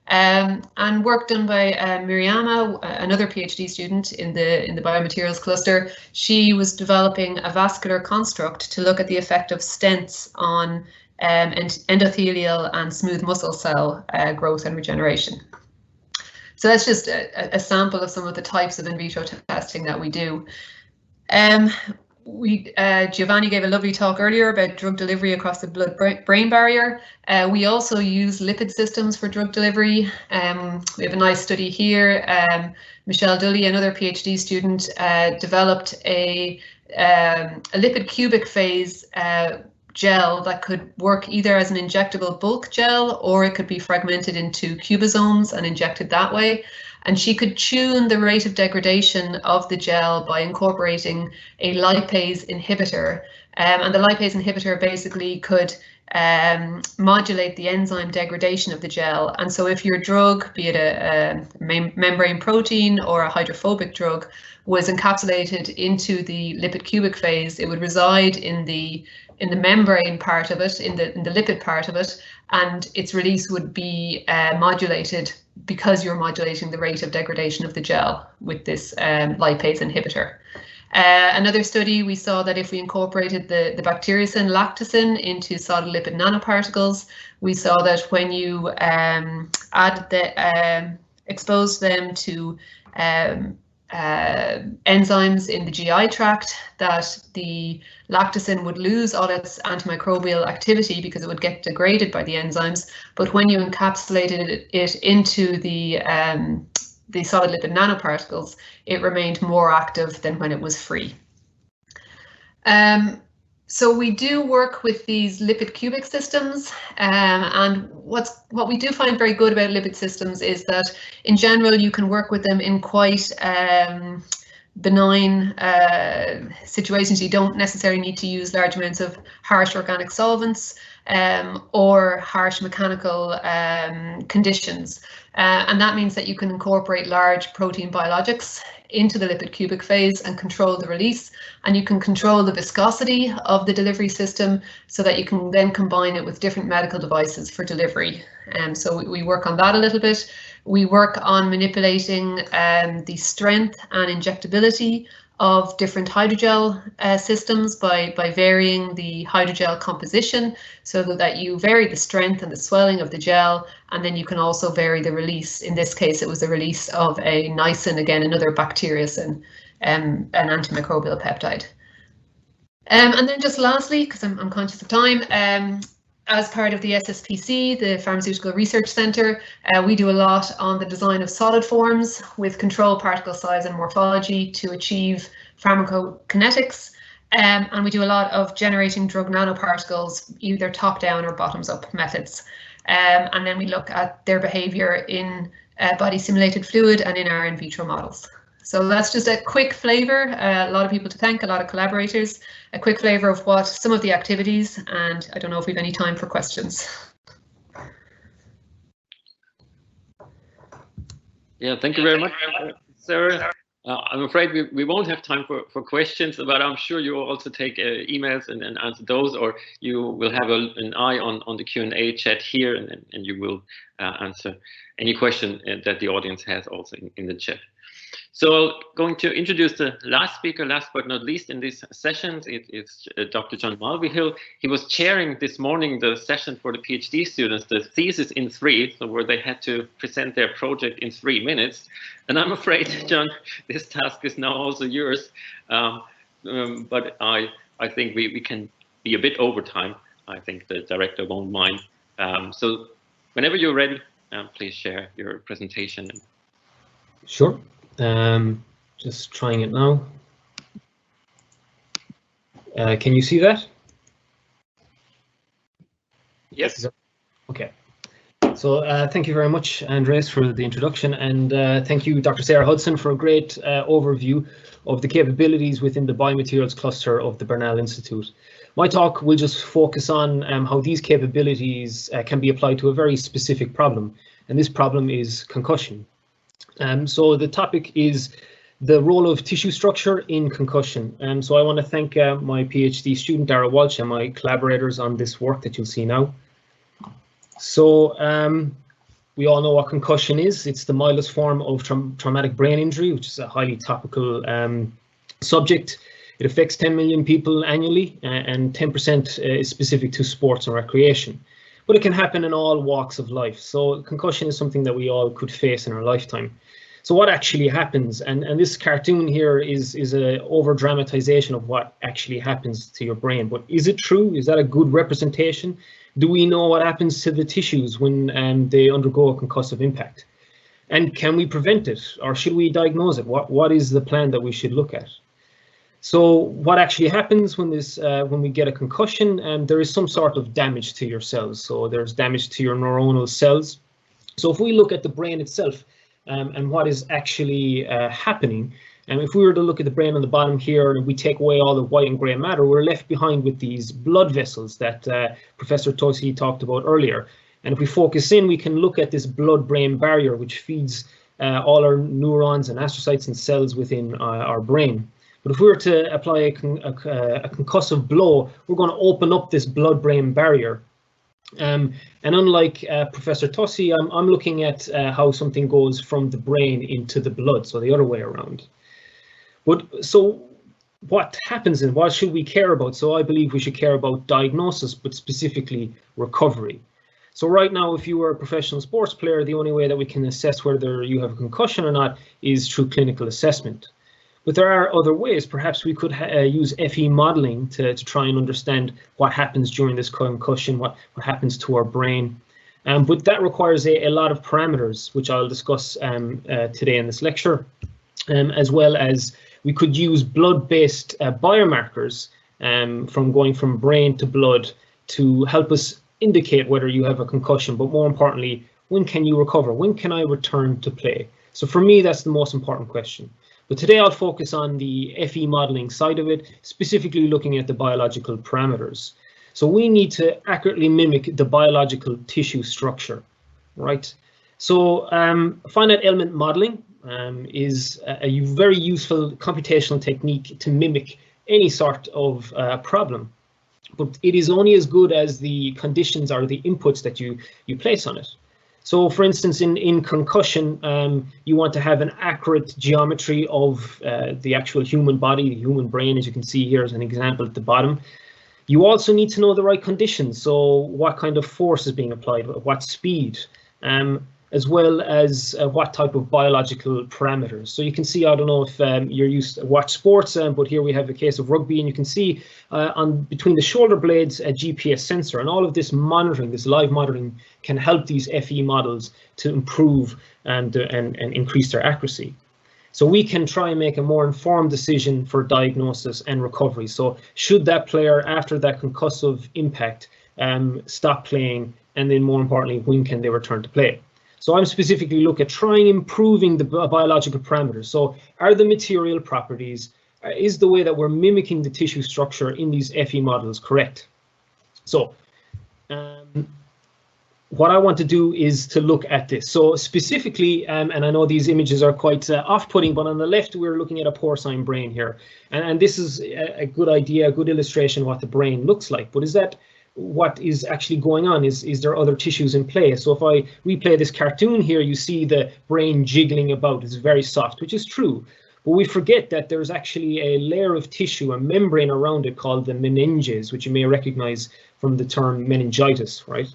And work done by Miriama, another PhD student in the Biomaterials Cluster. She was developing a vascular construct to look at the effect of stents on endothelial and smooth muscle cell growth and regeneration. So that's just a sample of some of the types of in vitro testing that we do. Giovanni gave a lovely talk earlier about drug delivery across the blood-brain barrier. We also use lipid systems for drug delivery. We have a nice study here. Michelle Dully, another PhD student, developed a lipid cubic phase gel that could work either as an injectable bulk gel, or it could be fragmented into cubosomes and injected that way. And she could tune the rate of degradation of the gel by incorporating a lipase inhibitor. And the lipase inhibitor basically could modulate the enzyme degradation of the gel. And so if your drug, be it a membrane protein or a hydrophobic drug, was encapsulated into the lipid cubic phase, it would reside in the membrane part of it, in the lipid part of it, and its release would be modulated because you're modulating the rate of degradation of the gel with this lipase inhibitor. Another study, we saw that if we incorporated the bacteriocin lactocin into solid lipid nanoparticles, we saw that when you exposed them to enzymes in the GI tract, that the lactocin would lose all its antimicrobial activity because it would get degraded by the enzymes. But when you encapsulated it into the solid lipid nanoparticles, it remained more active than when it was free. So we do work with these lipid cubic systems, and what we do find very good about lipid systems is that in general you can work with them in quite benign situations. You don't necessarily need to use large amounts of harsh organic solvents or harsh mechanical conditions. And that means that you can incorporate large protein biologics into the lipid cubic phase and control the release, and you can control the viscosity of the delivery system so that you can then combine it with different medical devices for delivery. So we work on that a little bit. We work on manipulating the strength and injectability of different hydrogel systems by varying the hydrogel composition so that you vary the strength and the swelling of the gel, and then you can also vary the release. In this case, it was the release of a niacin, again, another bacteriocin, an antimicrobial peptide. And then just lastly, because I'm conscious of time, as part of the SSPC, the Pharmaceutical Research Centre, we do a lot on the design of solid forms with controlled particle size and morphology to achieve pharmacokinetics. And we do a lot of generating drug nanoparticles, either top-down or bottoms-up methods. And then we look at their behaviour in body simulated fluid and in our in vitro models. So that's just a quick flavour, a lot of people to thank, a lot of collaborators, a quick flavour of what some of the activities, and I don't know if we have any time for questions. Yeah, thank you very much, Sarah. I'm afraid we won't have time for questions, but I'm sure you will also take emails and answer those, or you will have an eye on the Q&A chat here, and you will answer any question that the audience has also in the chat. So going to introduce the last speaker, last but not least in these sessions, it's Dr. John Mulvihill. He was chairing this morning the session for the PhD students, the thesis in 3, so where they had to present their project in 3 minutes. And I'm afraid, John, this task is now also yours. But I think we can be a bit over time. I think the director won't mind. So whenever you're ready, please share your presentation. Sure. Just trying it now. Can you see that? Yes. Okay. So thank you very much, Andreas, for the introduction, and thank you, Dr. Sarah Hudson, for a great overview of the capabilities within the Biomaterials Cluster of the Bernal Institute. My talk will just focus on how these capabilities can be applied to a very specific problem, and this problem is concussion. So the topic is the role of tissue structure in concussion. So I want to thank my PhD student, Dara Walsh, and my collaborators on this work that you'll see now. So we all know what concussion is. It's the mildest form of traumatic brain injury, which is a highly topical subject. It affects 10 million people annually, and 10% is specific to sports and recreation. But it can happen in all walks of life. So concussion is something that we all could face in our lifetime. So what actually happens, and this cartoon here is an over-dramatization of what actually happens to your brain. But is it true? Is that a good representation? Do we know what happens to the tissues when they undergo a concussive impact? And can we prevent it, or should we diagnose it? What is the plan that we should look at? So what actually happens when we get a concussion? There is some sort of damage to your cells. So there's damage to your neuronal cells. So if we look at the brain itself and what is actually happening, and if we were to look at the brain on the bottom here and we take away all the white and grey matter, we're left behind with these blood vessels that Professor Tozi talked about earlier. And if we focus in, we can look at this blood-brain barrier, which feeds all our neurons and astrocytes and cells within our brain. But if we were to apply a concussive blow, we're going to open up this blood-brain barrier. And unlike Professor Tosi, I'm looking at how something goes from the brain into the blood, so the other way around. But so what happens and what should we care about? So I believe we should care about diagnosis, but specifically recovery. So right now, if you are a professional sports player, the only way that we can assess whether you have a concussion or not is through clinical assessment. But there are other ways. Perhaps we could use FE modeling to try and understand what happens during this concussion, what happens to our brain. But that requires a lot of parameters, which I'll discuss today in this lecture, as well as we could use blood-based biomarkers from going from brain to blood to help us indicate whether you have a concussion, but more importantly, when can you recover? When can I return to play? So for me, that's the most important question. But today I'll focus on the FE modeling side of it, specifically looking at the biological parameters. So we need to accurately mimic the biological tissue structure, right? So finite element modeling is a very useful computational technique to mimic any sort of problem. But it is only as good as the conditions or the inputs that you place on it. So for instance, in concussion, you want to have an accurate geometry of the actual human body, the human brain, as you can see here as an example at the bottom. You also need to know the right conditions. So what kind of force is being applied, what speed, as well as what type of biological parameters. So you can see, I don't know if you're used to watch sports, but here we have a case of rugby, and you can see on between the shoulder blades a GPS sensor, and all of this monitoring, this live monitoring, can help these FE models to improve and increase their accuracy. So we can try and make a more informed decision for diagnosis and recovery. So should that player, after that concussive impact, stop playing, and then more importantly, when can they return to play? So I'm specifically looking at trying improving the biological parameters. So are the material properties, is the way that we're mimicking the tissue structure in these FE models correct? So what I want to do is to look at this. So specifically, and I know these images are quite off-putting, but on the left, we're looking at a porcine brain here. And this is a good idea, a good illustration of what the brain looks like. But is that what is actually going on? Is there other tissues in play? So if I replay this cartoon here, you see the brain jiggling about. It's very soft, which is true. But we forget that there's actually a layer of tissue, a membrane around it called the meninges, which you may recognize from the term meningitis, right?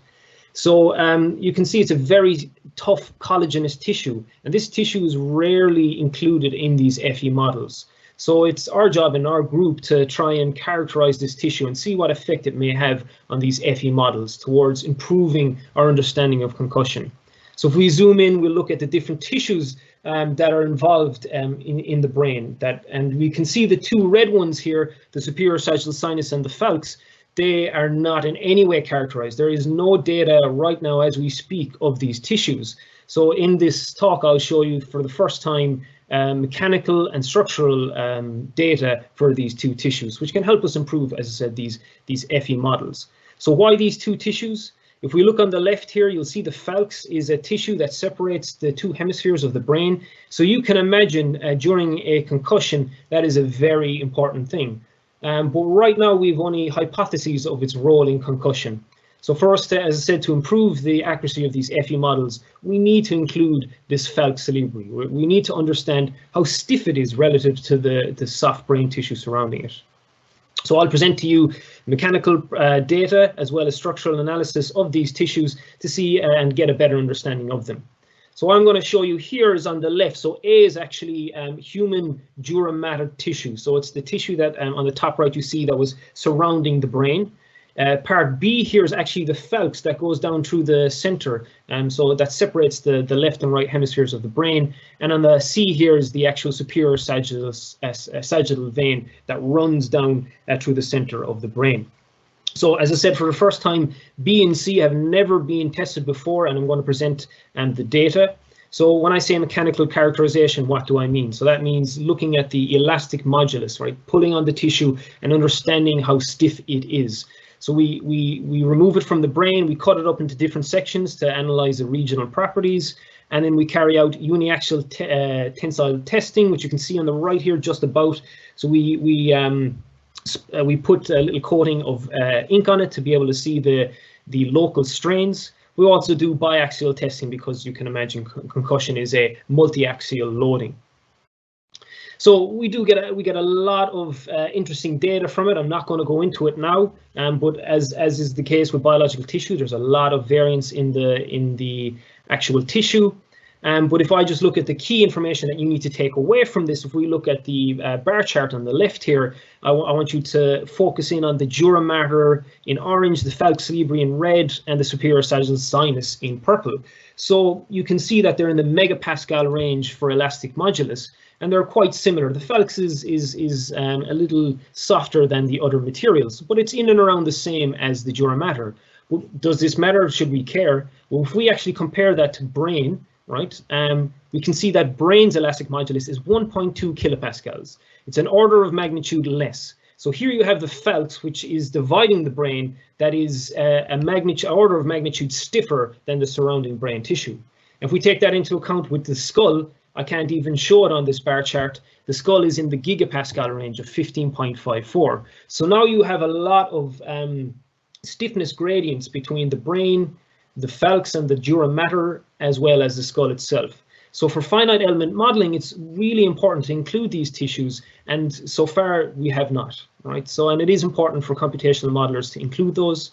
So you can see it's a very tough collagenous tissue, and this tissue is rarely included in these FE models. So it's our job in our group to try and characterize this tissue and see what effect it may have on these FE models towards improving our understanding of concussion. So if we zoom in, we'll look at the different tissues that are involved in the brain. And we can see the two red ones here, the superior sagittal sinus and the falx. they are not in any way characterized. There is no data right now as we speak of these tissues. So in this talk, I'll show you for the first time mechanical and structural data for these two tissues, which can help us improve, as I said, these FE models. So why these two tissues? If we look on the left here, you'll see the falx is a tissue that separates the two hemispheres of the brain. So you can imagine during a concussion, that is a very important thing. But right now, we've only hypotheses of its role in concussion. So first, as I said, to improve the accuracy of these FE models, we need to include this falx cerebri. We need to understand how stiff it is relative to the soft brain tissue surrounding it. So I'll present to you mechanical data as well as structural analysis of these tissues to see and get a better understanding of them. So what I'm going to show you here is on the left. So A is actually human dura mater tissue. So it's the tissue that on the top right you see that was surrounding the brain. Part B here is actually the falx that goes down through the center, so that separates the left and right hemispheres of the brain. And on the C here is the actual superior sagittal vein that runs down through the center of the brain. So as I said, for the first time, B and C have never been tested before, and I'm going to present the data. So when I say mechanical characterization, what do I mean? So that means looking at the elastic modulus, right? Pulling on the tissue and understanding how stiff it is. So we remove it from the brain, we cut it up into different sections to analyze the regional properties, and then we carry out uniaxial tensile testing, which you can see on the right here, just about. So we put a little coating of ink on it to be able to see the local strains. We also do biaxial testing because you can imagine concussion is a multi-axial loading. So we get a lot of interesting data from it. I'm not going to go into it now, but as is the case with biological tissue, there's a lot of variance in the actual tissue. But if I just look at the key information that you need to take away from this, if we look at the bar chart on the left here, I want you to focus in on the dura mater in orange, the falx cerebri in red, and the superior sagittal sinus in purple. So you can see that they're in the megapascal range for elastic modulus, and they're quite similar. The falx is a little softer than the other materials, but it's in and around the same as the dura mater. Well, does this matter? Should we care? Well, if we actually compare that to brain, right, we can see that brain's elastic modulus is 1.2 kilopascals. It's an order of magnitude less. So here you have the falx, which is dividing the brain, that is a order of magnitude stiffer than the surrounding brain tissue. If we take that into account with the skull, I can't even show it on this bar chart. The skull is in the gigapascal range of 15.54. So now you have a lot of stiffness gradients between the brain, the falx and the dura mater, as well as the skull itself. So for finite element modeling, it's really important to include these tissues, and so far we have not, right? So, and it is important for computational modelers to include those,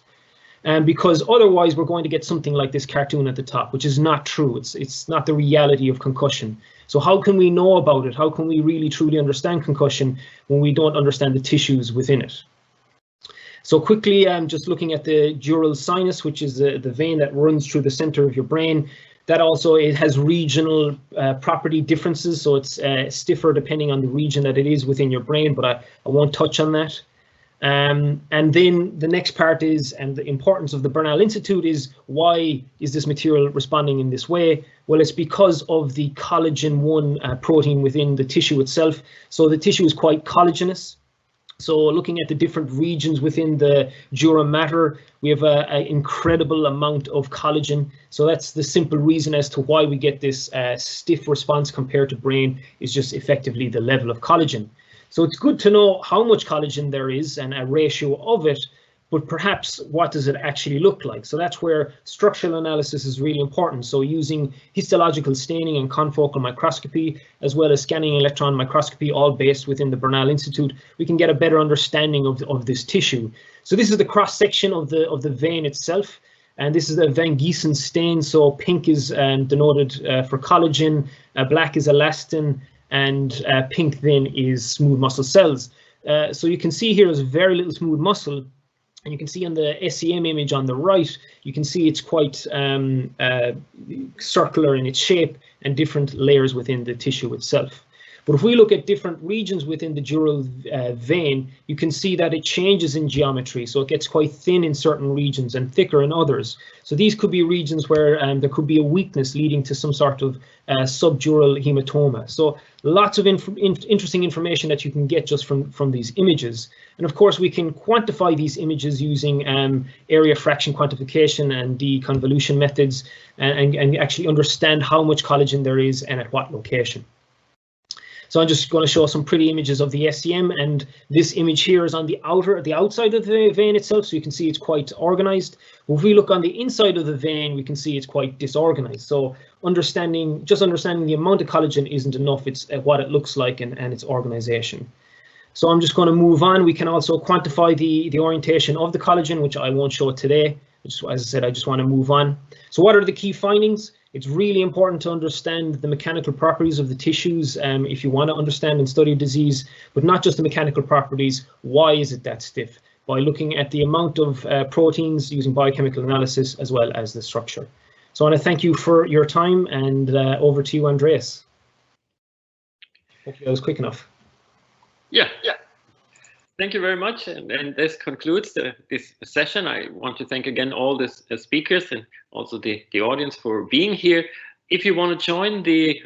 because otherwise we're going to get something like this cartoon at the top, which is not true. It's not the reality of concussion. So how can we know about it? How can we really truly understand concussion when we don't understand the tissues within it? So quickly, just looking at the dural sinus, which is the vein that runs through the center of your brain. That also, it has regional property differences, so it's stiffer depending on the region that it is within your brain, but I won't touch on that. And then the next part is, and the importance of the Bernal Institute is, why is this material responding in this way? Well, it's because of the collagen-1 protein within the tissue itself. So the tissue is quite collagenous. So looking at the different regions within the dura mater, we have an incredible amount of collagen. So that's the simple reason as to why we get this stiff response compared to brain, is just effectively the level of collagen. So it's good to know how much collagen there is and a ratio of it, but perhaps what does it actually look like? So that's where structural analysis is really important. So using histological staining and confocal microscopy, as well as scanning electron microscopy, all based within the Bernal Institute, we can get a better understanding of this tissue. So this is the cross section of the vein itself, and this is a Van Giesen stain. So pink is denoted for collagen, black is elastin, and pink then is smooth muscle cells. So you can see here is very little smooth muscle. And you can see on the SEM image on the right, you can see it's quite circular in its shape and different layers within the tissue itself. But if we look at different regions within the dural vein, you can see that it changes in geometry. So it gets quite thin in certain regions and thicker in others. So these could be regions where there could be a weakness leading to some sort of subdural hematoma. So lots of interesting information that you can get just from these images. And of course, we can quantify these images using area fraction quantification and deconvolution methods and actually understand how much collagen there is and at what location. So I'm just going to show some pretty images of the SEM, and this image here is on the outside of the vein itself, so you can see it's quite organized. If we look on the inside of the vein, we can see it's quite disorganized. So just understanding the amount of collagen isn't enough, it's what it looks like and its organization. So I'm just going to move on. We can also quantify the orientation of the collagen, which I won't show today. As I said, I just want to move on. So what are the key findings? It's really important to understand the mechanical properties of the tissues if you want to understand and study disease, but not just the mechanical properties. Why is it that stiff? By looking at the amount of proteins using biochemical analysis as well as the structure. So I want to thank you for your time, and over to you, Andreas. Hopefully I was quick enough. Yeah. Thank you very much, and this concludes this session. I want to thank again all the speakers and also the audience for being here. If you want to join the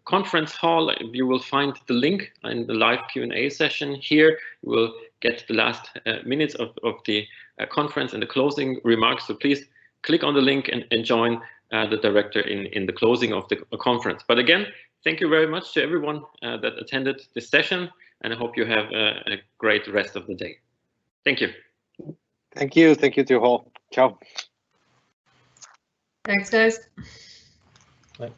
conference hall, you will find the link in the live Q&A session here. You will get the last minutes of the conference and the closing remarks. So please click on the link and join the director in the closing of the conference. But again, thank you very much to everyone that attended this session, and I hope you have a great rest of the day. Thank you. Thank you. Thank you to you all. Ciao. Thanks, guys. Bye.